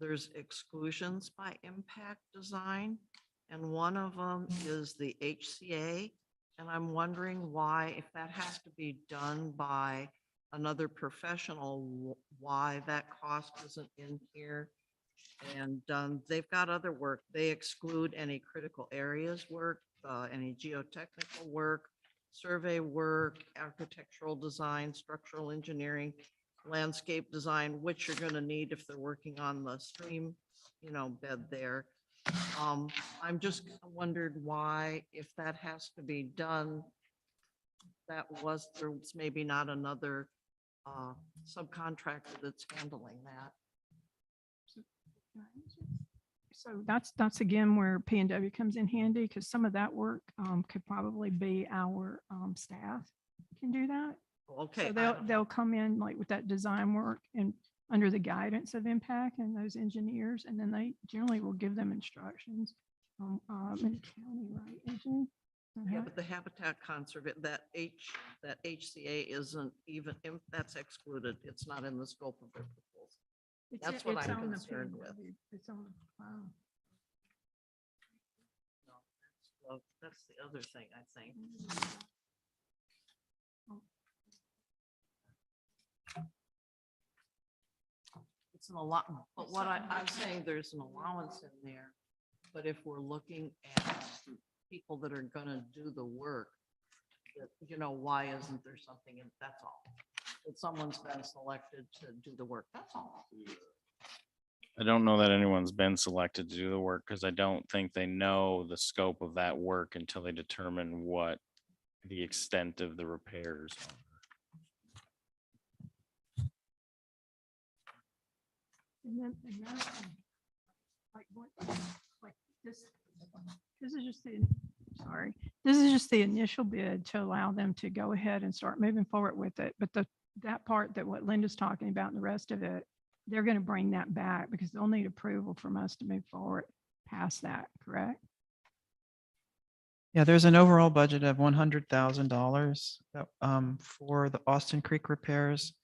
there's exclusions by impact design. And one of them is the HCA. And I'm wondering why, if that has to be done by another professional, why that cost isn't in here. And they've got other work. They exclude any critical areas work, any geotechnical work, survey work, architectural design, structural engineering, landscape design, which you're going to need if they're working on the stream, bed there. I'm just wondered why, if that has to be done, there's maybe not another subcontractor that's handling that. So that's again where P and W comes in handy, because some of that work could probably be our staff can do that. Okay. So they'll come in like with that design work and under the guidance of impact and those engineers, and then they generally will give them instructions in the county, right? Adrian? Is that Yeah, right? but the habitat that HCA isn't even, that's excluded. It's not in the scope of their proposal. That's what It's I'm on the concerned with. PNW. It's on the file. No, that's the other thing, I think. It's an allowance, but what I'm saying, there's an allowance in there. But if we're looking at people that are gonna do the work, that, why isn't there something in, that's all. That someone's been selected to do the work, that's all. I don't know that anyone's been selected to do the work because I don't think they know the scope of that work until they determine what the extent of the repairs are. And that, like what, like this is just this is just the initial bid to allow them to go ahead and start moving forward with it. But that part that what Linda's talking about and the rest of it, they're going to bring that back because they'll need approval from us to move forward past that, correct? Yeah, there's an overall budget of $100,000 for the Austin Creek repairs.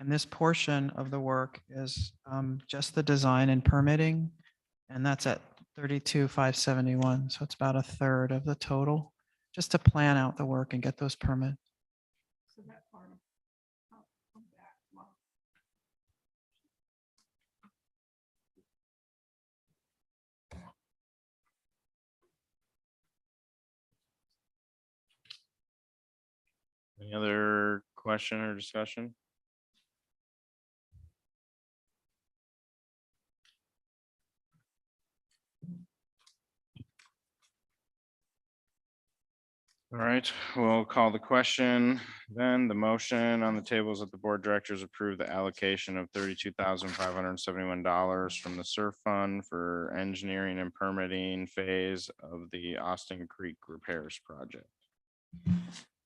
And this portion of the work is just the design and permitting, and that's at 32,571. So it's about a third of the total, just to plan out the work and get those permits. So that part of that. Well, Any other question or discussion? All right, we'll call the question. Then the motion on the table is that the board of directors approve the allocation of $32,571 from the SURF fund for engineering and permitting phase of the Austin Creek repairs project.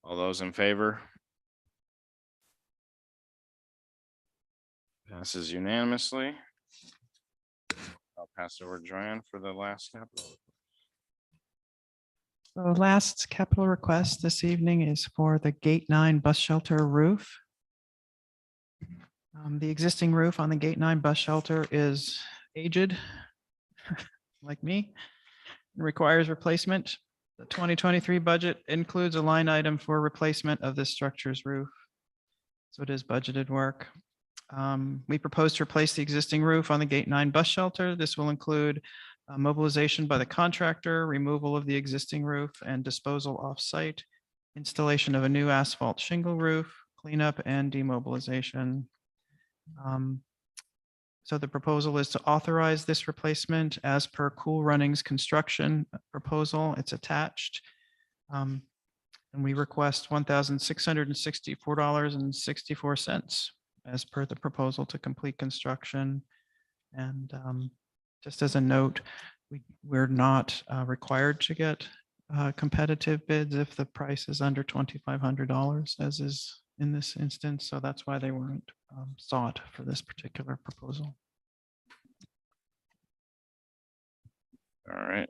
All those in favor? Passes unanimously. I'll pass it over to Joanne for the last capital. The last capital request this evening is for the Gate 9 bus shelter roof. The existing roof on the Gate 9 bus shelter is aged, like me, and requires replacement. The 2023 budget includes a line item for replacement of this structure's roof. So it is budgeted work. We propose to replace the existing roof on the Gate 9 bus shelter. This will include mobilization by the contractor, removal of the existing roof and disposal off-site, installation of a new asphalt shingle roof, cleanup and demobilization. So the proposal is to authorize this replacement as per Cool Runnings construction proposal. It's attached. And we request $1,664.64 as per the proposal to complete construction. And just as a note, we're not required to get competitive bids if the price is under $2,500, as is in this instance. So that's why they weren't sought for this particular proposal. All right,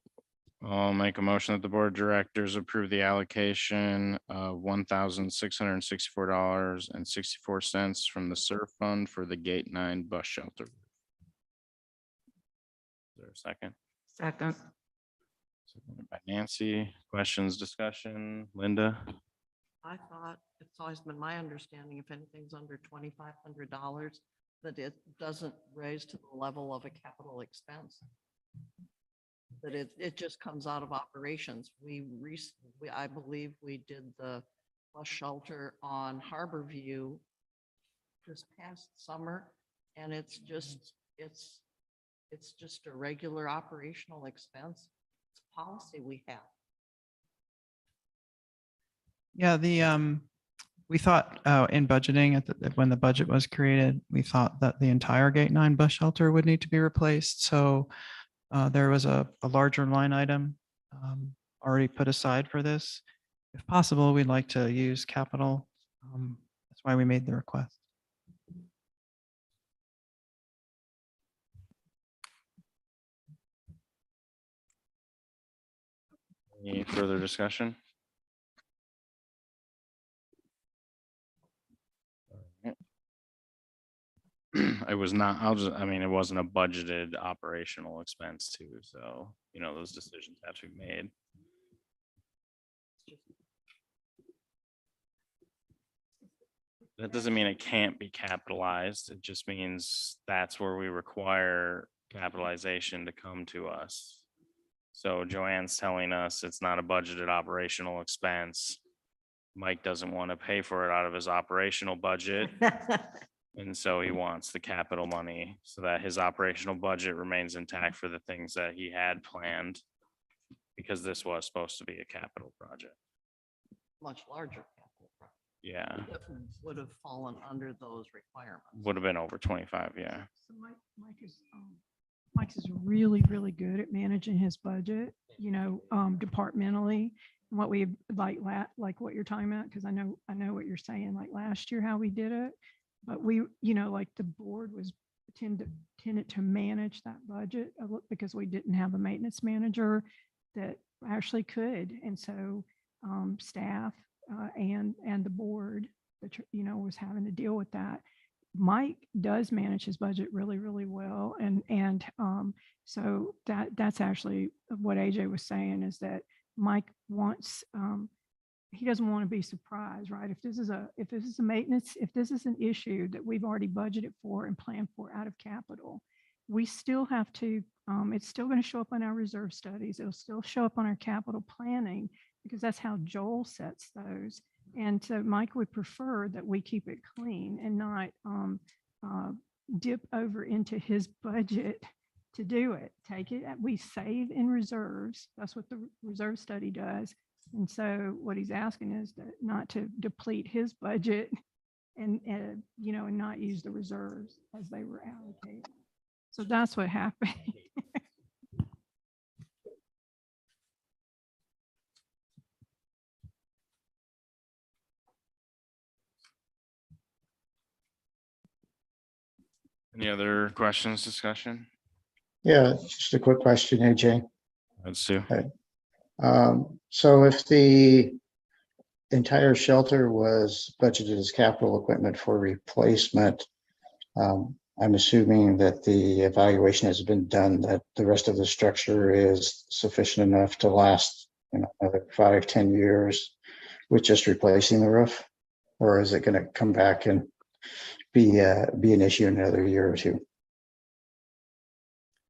I'll make a motion that the board of directors approve the allocation of $1,664.64 from the SURF fund for the Gate 9 bus shelter. Is there a second? Second. Seconded by Nancy. Questions, discussion? Linda? I thought, it's always been my understanding, if anything's under $2,500, that it doesn't raise to the level of a capital expense. That it just comes out of operations. I believe we did the bus shelter on Harbor View this past summer, and it's just a regular operational expense. It's a policy we have. Yeah, we thought in budgeting when the budget was created, we thought that the entire Gate 9 bus shelter would need to be replaced. So there was a larger line item already put aside for this. If possible, we'd like to use capital. That's why we made the request. Any further discussion? It was not, I mean, it wasn't a budgeted operational expense too, so, those decisions have to be made. That doesn't mean it can't be capitalized. It just means that's where we require capitalization to come to us. So Joanne's telling us it's not a budgeted operational expense. Mike doesn't want to pay for it out of his operational budget. And so he wants the capital money so that his operational budget remains intact for the things that he had planned. Because this was supposed to be a capital project. Much larger capital project Yeah, that would have fallen under those requirements. would have been over 25, yeah. So Mike is really, really good at managing his budget, departmentally. And what we like what you're talking about, because I know what you're saying, like last year, how we did it. But we, like the board was tended to manage that budget because we didn't have a maintenance manager that actually could. And so staff and the board, was having to deal with that. Mike does manage his budget really, really well. And so that's actually what AJ was saying, is that Mike wants, he doesn't want to be surprised, right? If this is a maintenance, if this is an issue that we've already budgeted for and planned for out of capital, we still have to, it's still going to show up on our reserve studies. It'll still show up on our capital planning because that's how Joel sets those. And so Mike would prefer that we keep it clean and not dip over into his budget to do it. Take it, we save in reserves. That's what the reserve study does. And so what he's asking is that not to deplete his budget and not use the reserves as they were allocated. So that's what happened. Any other questions, discussion? Yeah, just a quick question, AJ. Let's do. So if the entire shelter was budgeted as capital equipment for replacement, I'm assuming that the evaluation has been done, that the rest of the structure is sufficient enough to last, another 5-10 years with just replacing the roof? Or is it going to come back and be an issue in another year or two?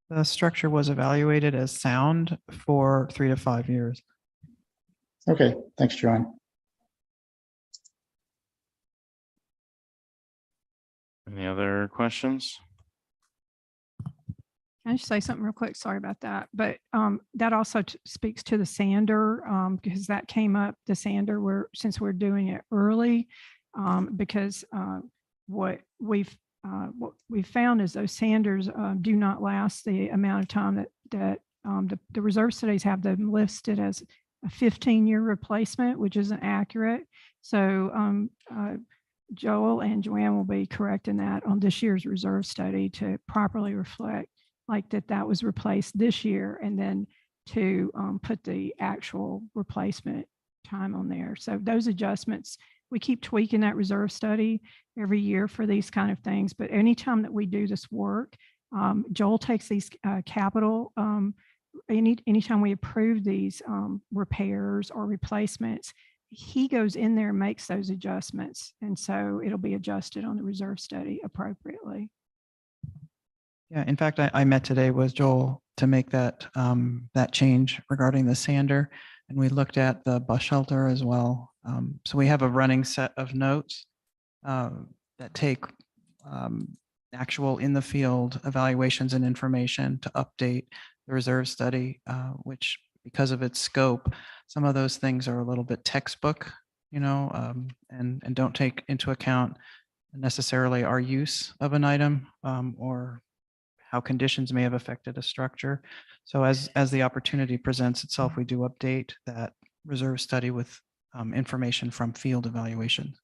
The structure was evaluated as sound for 3 to 5 years. Okay, thanks, Joanne. Any other questions? Can I just say something real quick? Sorry about that. But that also speaks to the sander because that came up, the sander, since we're doing it early, because what we've found is those sanders do not last the amount of time that the reserve studies have them listed as a 15-year replacement, which isn't accurate. So Joel and Joanne will be correcting that on this year's reserve study to properly reflect like that was replaced this year. And then to put the actual replacement time on there. So those adjustments, we keep tweaking that reserve study every year for these kind of things. But anytime that we do this work, Joel takes these capital, anytime we approve these repairs or replacements, he goes in there and makes those adjustments. And so it'll be adjusted on the reserve study appropriately. Yeah, in fact, I met today with Joel to make that, that change regarding the sander. And we looked at the bus shelter as well. So we have a running set of notes that take actual in the field evaluations and information to update the reserve study, which because of its scope, some of those things are a little bit textbook, and don't take into account necessarily our use of an item or how conditions may have affected a structure. So as the opportunity presents itself, we do update that reserve study with information from field evaluation.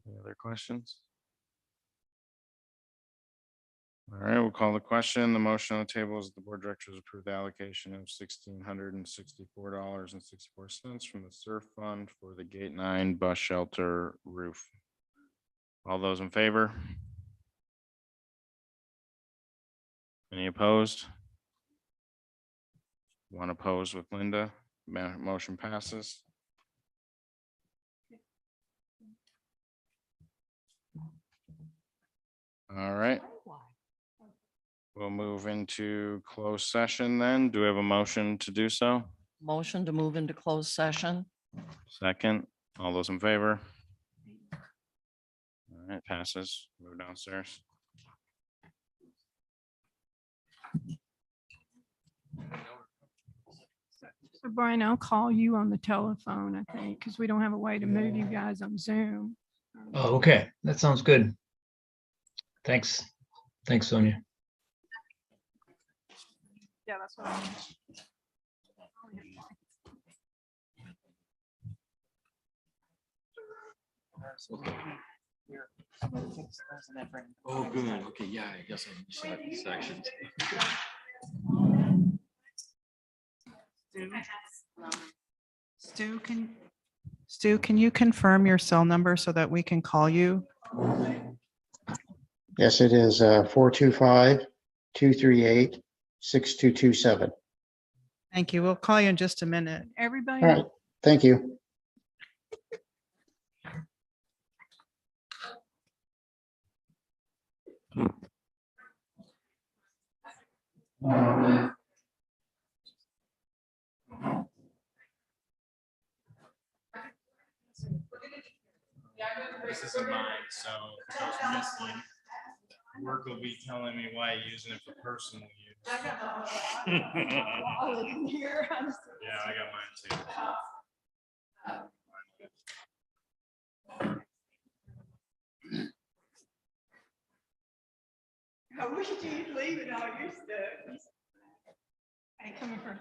Any other questions? All right, we'll call the question. The motion on the table is the board of directors approve the allocation of $1,664.64 from the SURF fund for the Gate 9 bus shelter roof. All those in favor? Any opposed? One opposed with Linda. Motion passes. All right. We'll move into closed session then. Do we have a motion to do so? Motion to move into closed session. Second, all those in favor? All right, passes. Move downstairs. So Brian, I'll call you on the telephone, I think, because we don't have a way to move you guys on Zoom. Oh, okay. That sounds good. Thanks. Thanks, Sonia. Yeah, that's what I mean. Oh, good. Okay, yeah, I guess I missed that sections. Stu, can you confirm your cell number so that we can call you? Yes, it is 425-238-6227. Thank you. We'll call you in just a minute. Everybody. All right, thank you. This isn't mine, so if it goes missing, work will be telling me why you're using it for personal use. Yeah, I got mine too. How would you leave it all your stuff? Hey, come here.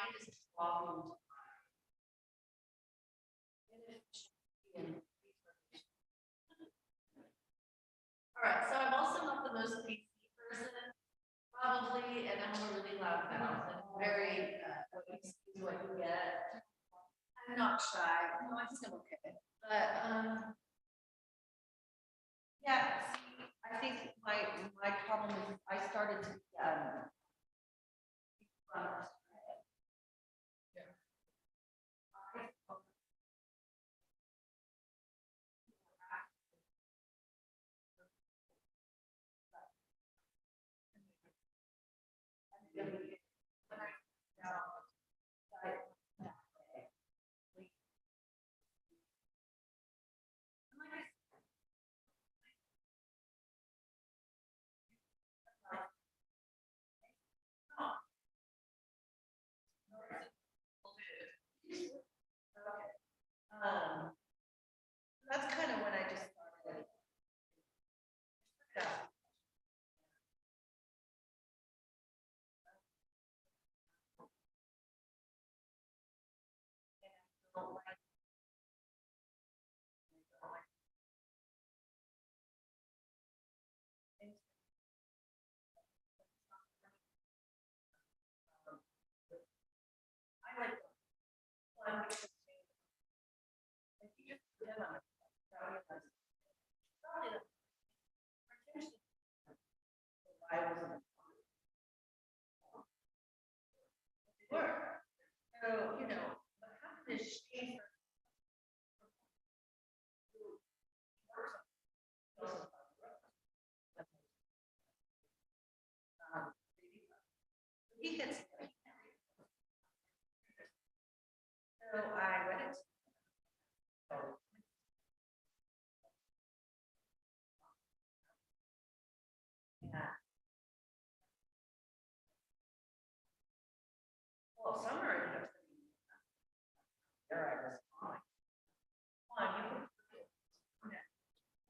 mind is walking. All right, so I'm also not the most PC person, probably, and I'm a really loud mouth and very, what you see is what you get. I'm not shy, no, I think I'm okay, but, yeah, see, I think my problem is I started to, that's kind of when I just started. Yeah. I like. One, if you just put them on. Probably I wasn't. Work. So, you know, what happened is she. He hits. So I read it. Yeah. Well, summer ended up. There I was fine. One,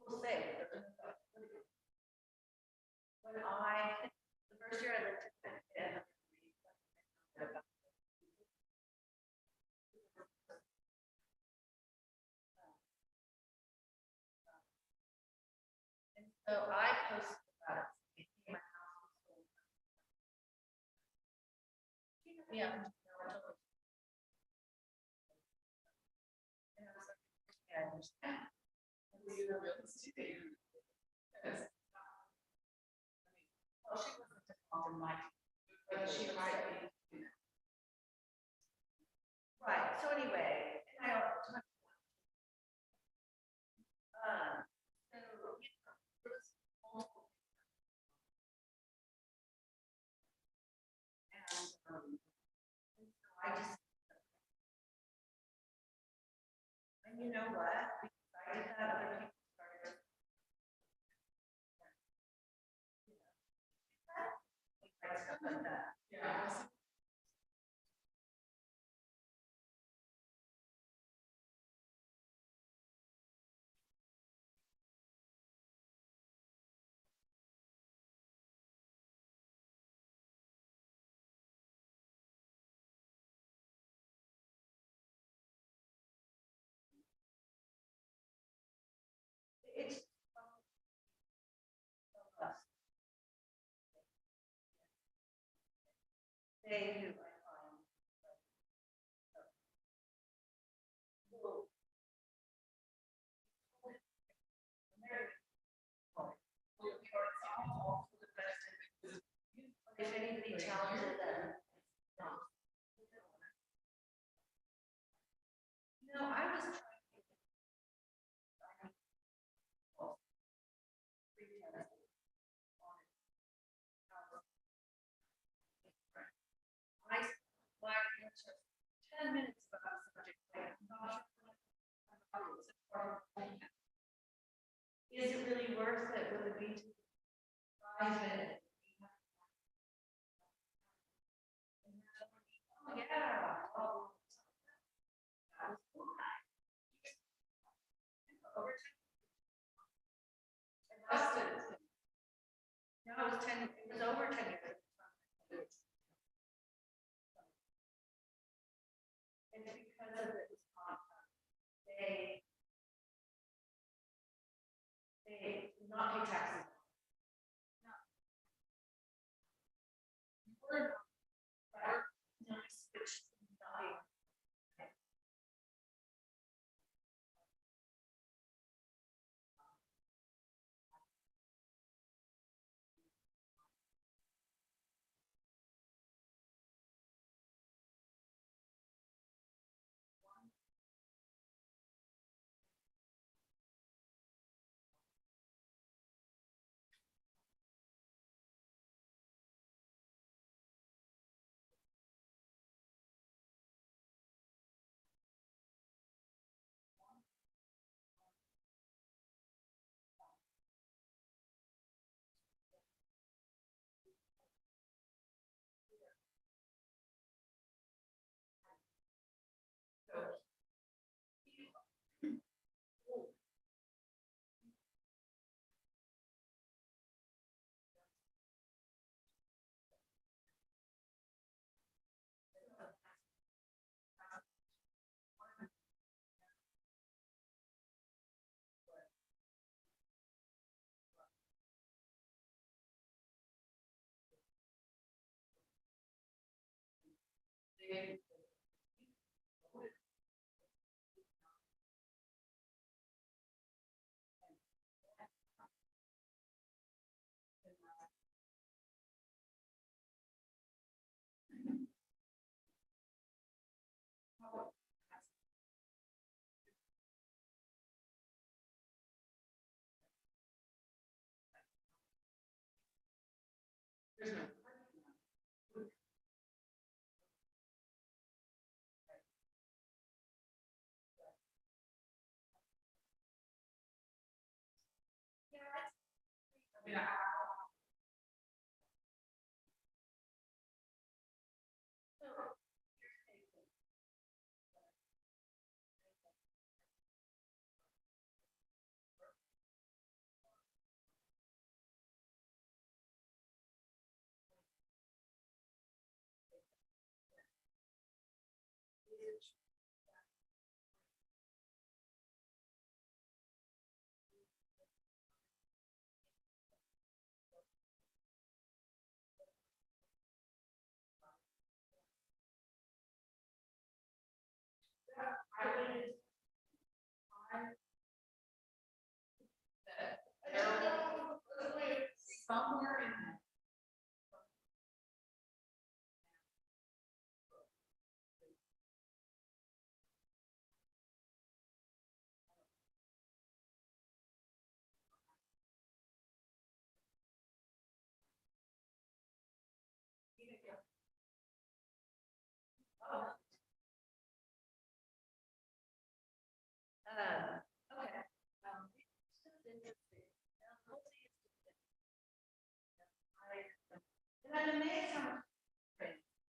you will say. When the first year I lived in. And so I posted about it. My house was full. Yeah. And I was like, yeah, I understand. Well, she wasn't involved in my, but she might be. Right, so anyway, and I. So, it was multiple. And so I just. And you know what? Because I did that, other people started. Stuff like that. Yeah. It's. They who I find. If anybody challenges them. No, I was trying to. I, my answer, 10 minutes about the subject. I'm not sure. Is it really worth it? Will it be 5 minutes? Oh, yeah. Oh. Over 10. No, it was 10, it was over 10 years.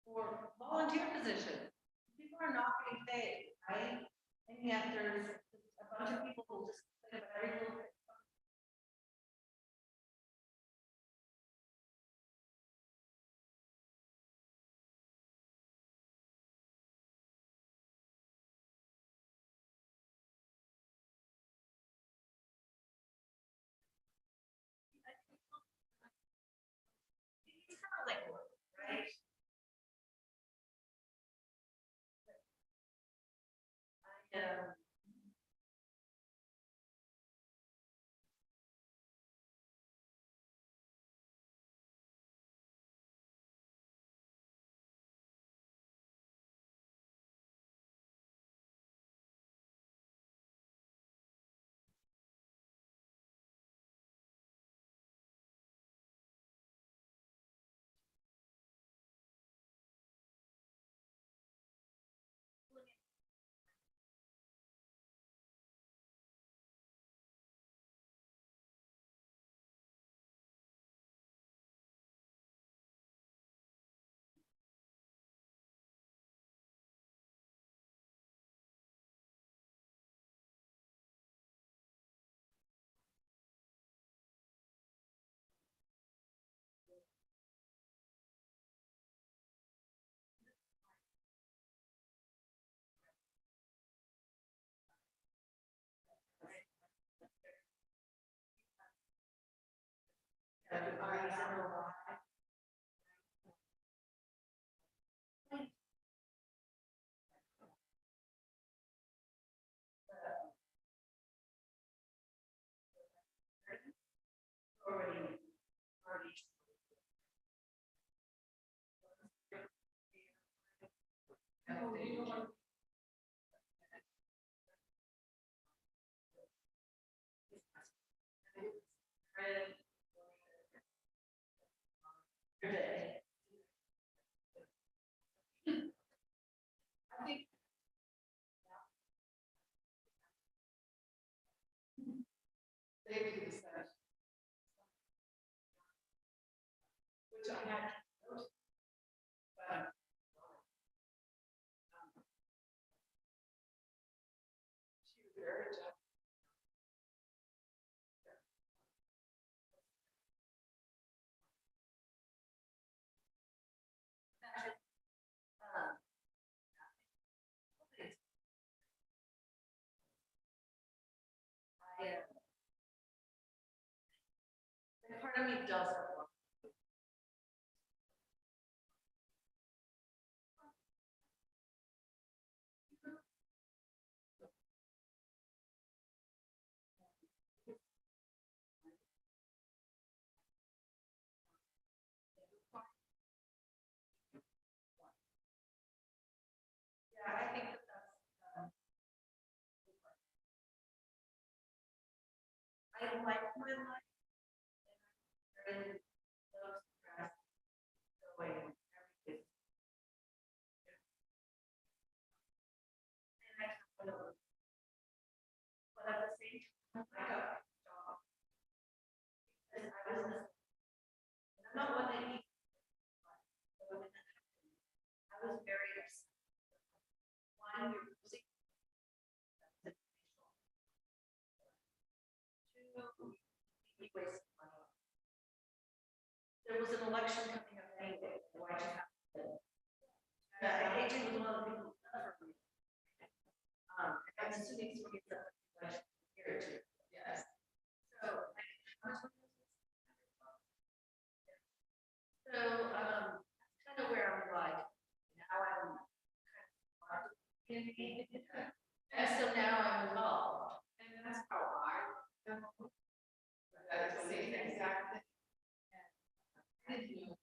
For volunteer position, people are not getting paid, right? And yet there's a bunch of people who just think of every little. It's kind of like work, right? I, which I had. She was very gentle. Part of me does life of my life. And I'm very low stress, going everything. And I can't go over. But at the same time, I got pissed off. Because I was listening. And I'm not one that eats. But when that happened, I was very upset. One, you're losing. Two, you waste money. There was an election coming up anyway, why you have to? AJ was one of the people who done it for me. I'm assuming it's really the election here too. Yes. So, that's kind of where I'm like, now I'm kind of. And so now I'm involved. And that's how I. That's the same exact thing. I didn't know.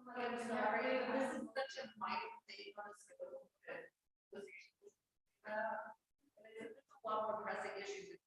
I'm sorry, this is such a minor thing on the scope. It's a lot more pressing issues.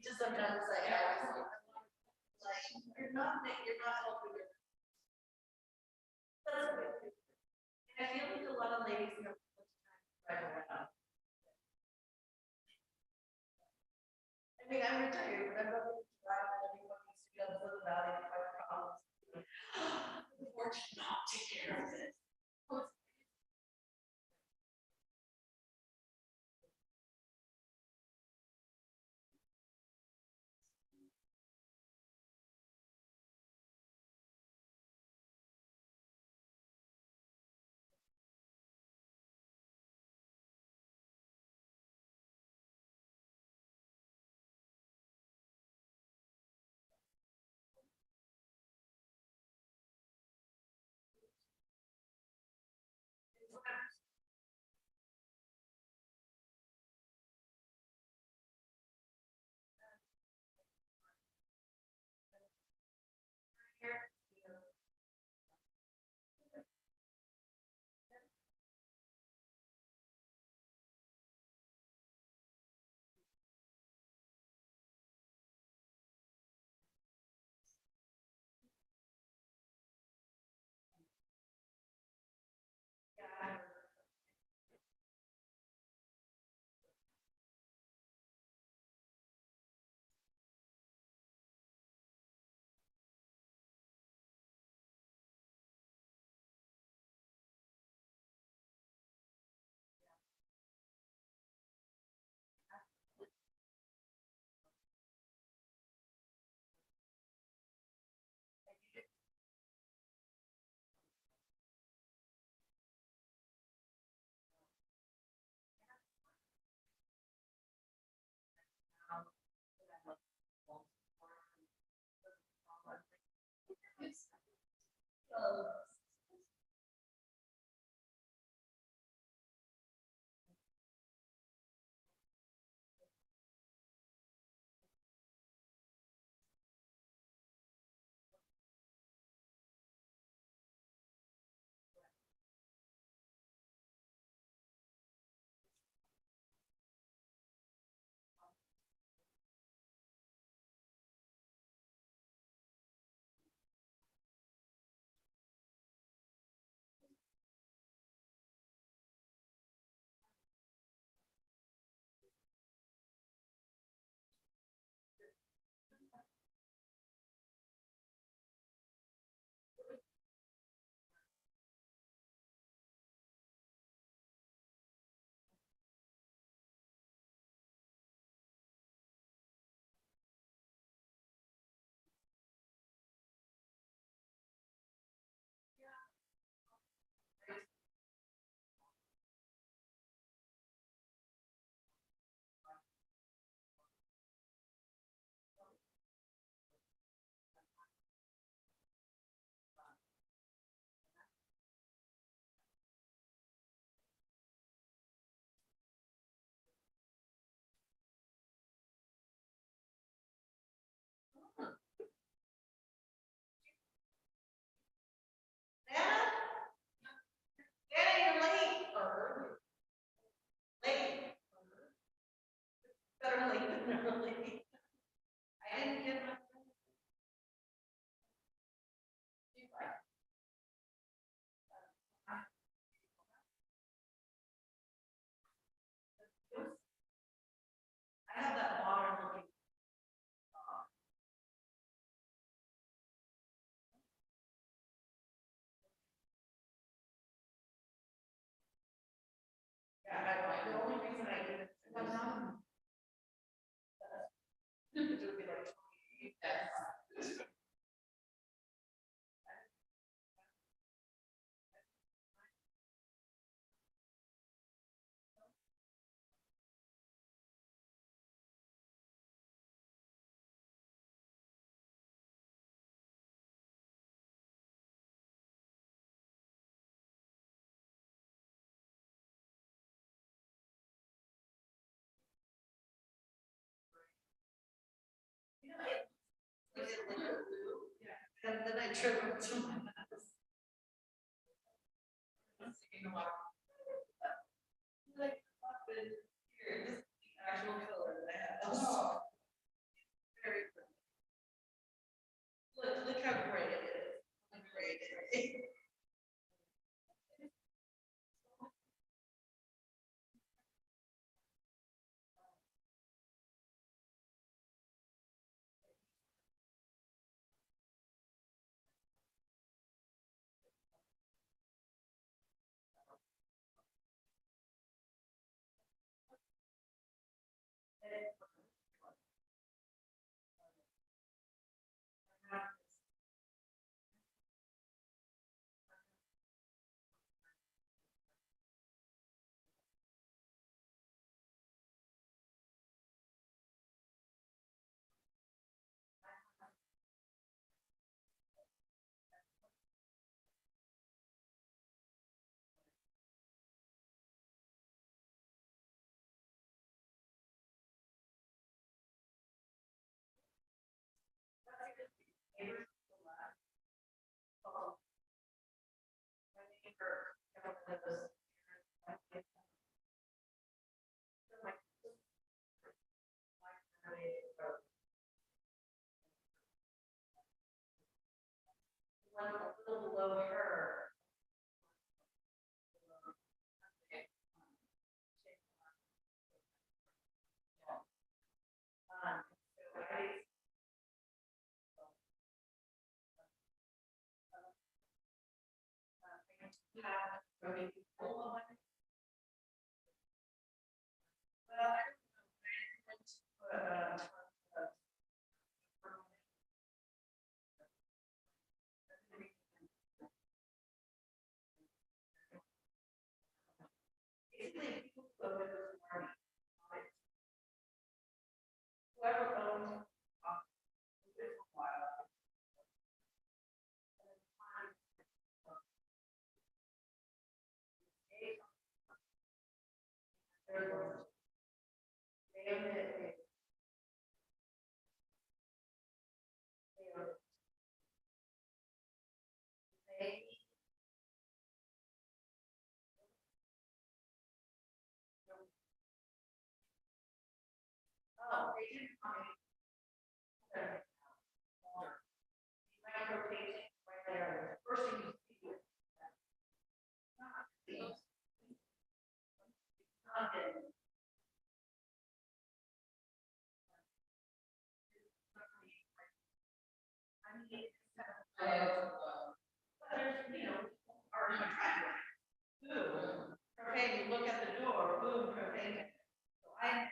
Just sometimes like, you're not helping her. That's okay. And I feel like a lot of ladies know. I mean, I'm retired, but I'm not going to drive and everyone needs to go to the valley to find problems. Unfortunately, not take care of it. And then I trip up to my mess. Like, here, this is the actual color that I have. Oh. Very pretty. Look how great it is. Look great it is. One a little below her. Whoever owns. Oh, they didn't find. Microphasing right there. First thing you see is that. Not it. Okay, you look at the door, boom, okay. So I.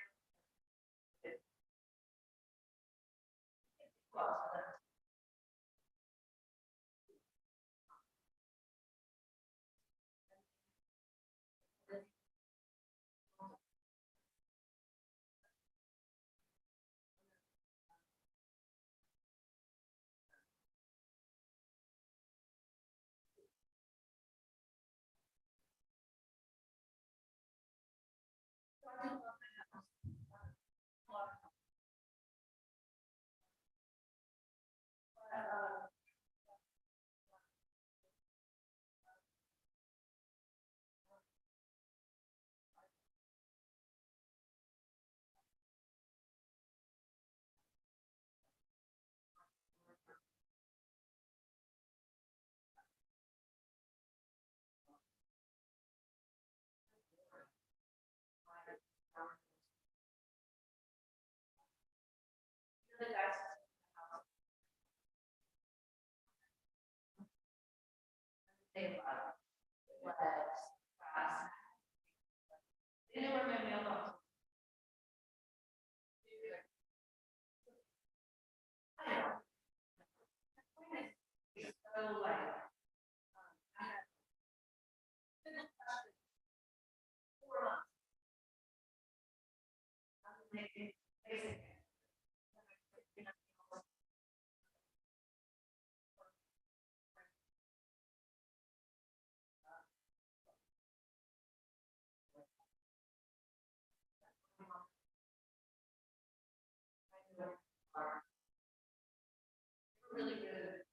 Really good.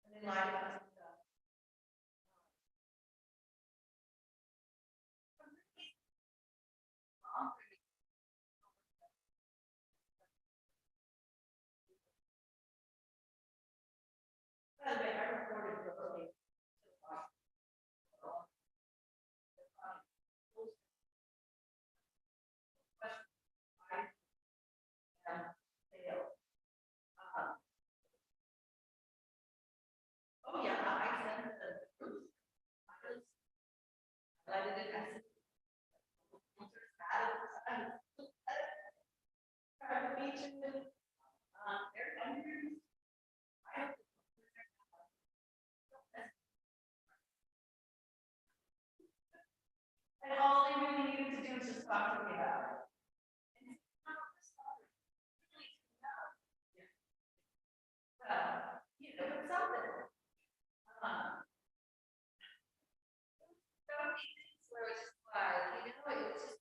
And then live stuff. By the way, I recorded the early. Oh, yeah, I sent the. I did it. And all they really needed to do is just talk to me about it. Well, you know, it's something. So many things where it's just like, you know, it's just.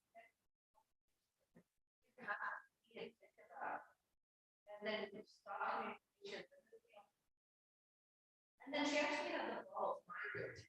You have to eat and think about it. And then you stop and you. And then she actually had the balls migrate.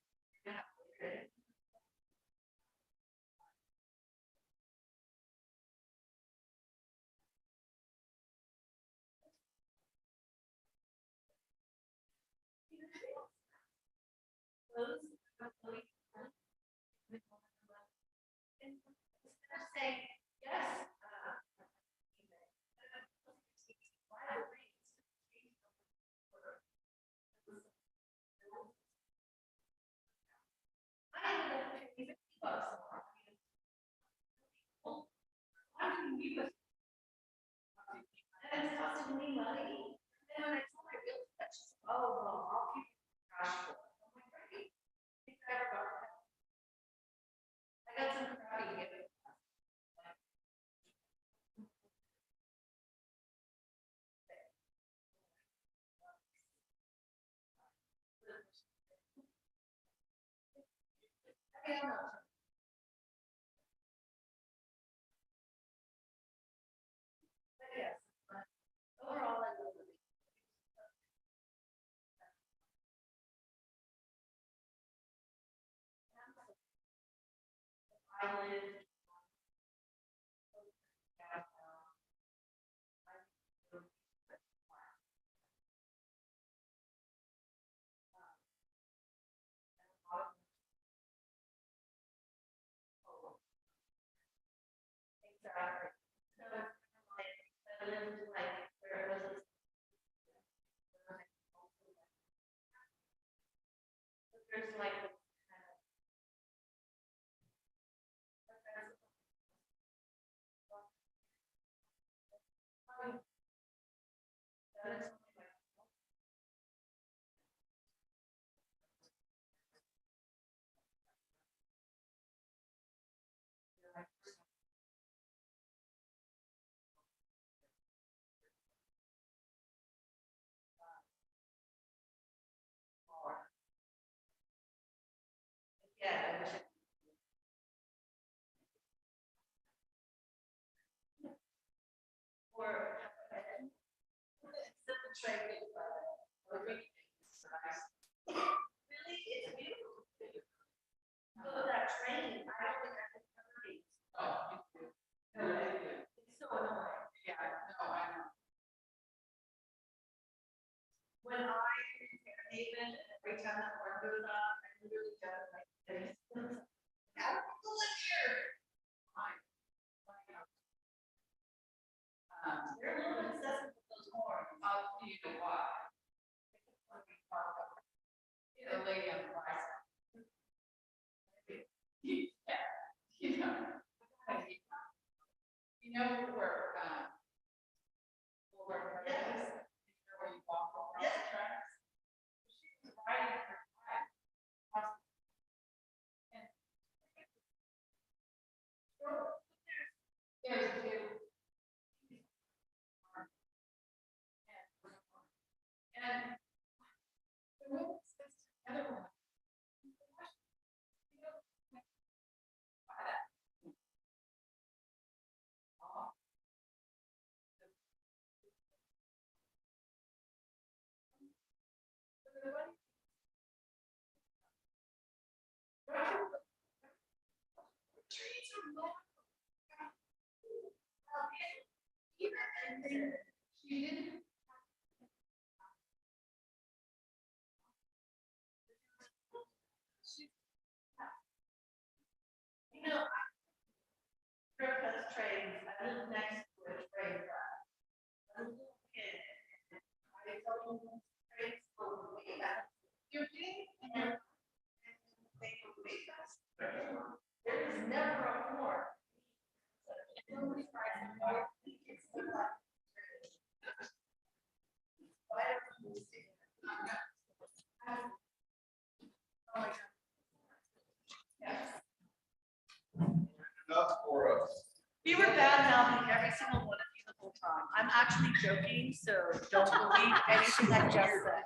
We were bad mouthing every single one of you the whole time. I'm actually joking, so don't believe anything I just said.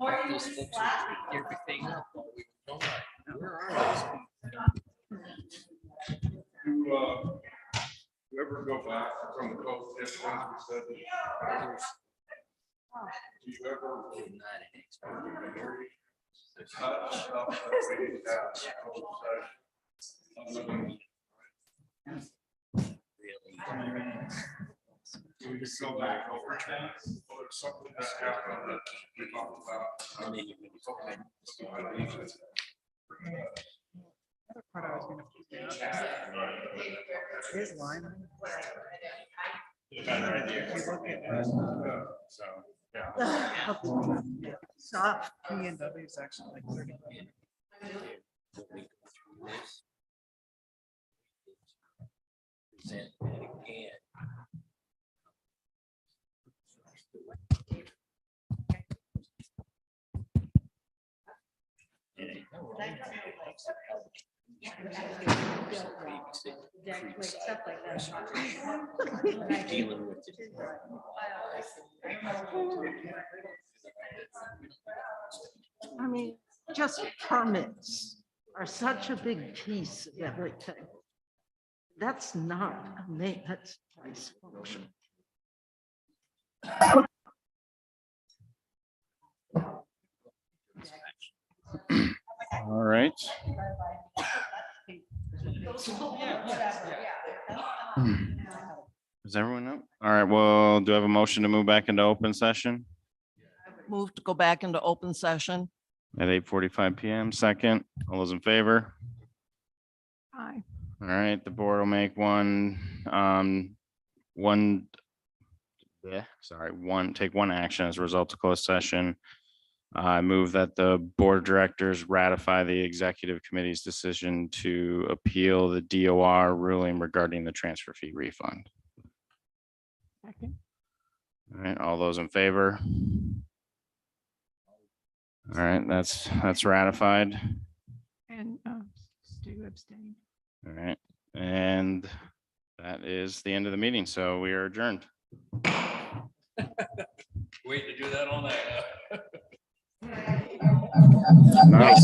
Or you just slapped me. Everything up while we were gone. You ever go back from the coast, if once we said that, do you ever Not an expert. cut stuff that we didn't have? Really. Can we just go back over that? something that happened that we talked about. His line. Stop. P and W is actually like 30. Present it again. Dealing with it. I mean, just permits are such a big piece of everything. That's not a maintenance price function. All right. Is everyone up? All right, well, do I have a motion to move back into open session Move to go back into open session. at 8:45 PM? Second, all those in favor? Aye. All right, the board will make take one action as a result of closed session. I move that the board of directors ratify the executive committee's decision to appeal the DOR ruling regarding the transfer fee refund. Second. All right, all those in favor? All right, that's ratified. And Stu abstained. All right, and that is the end of the meeting. So we are adjourned. Wait to do that all night. No.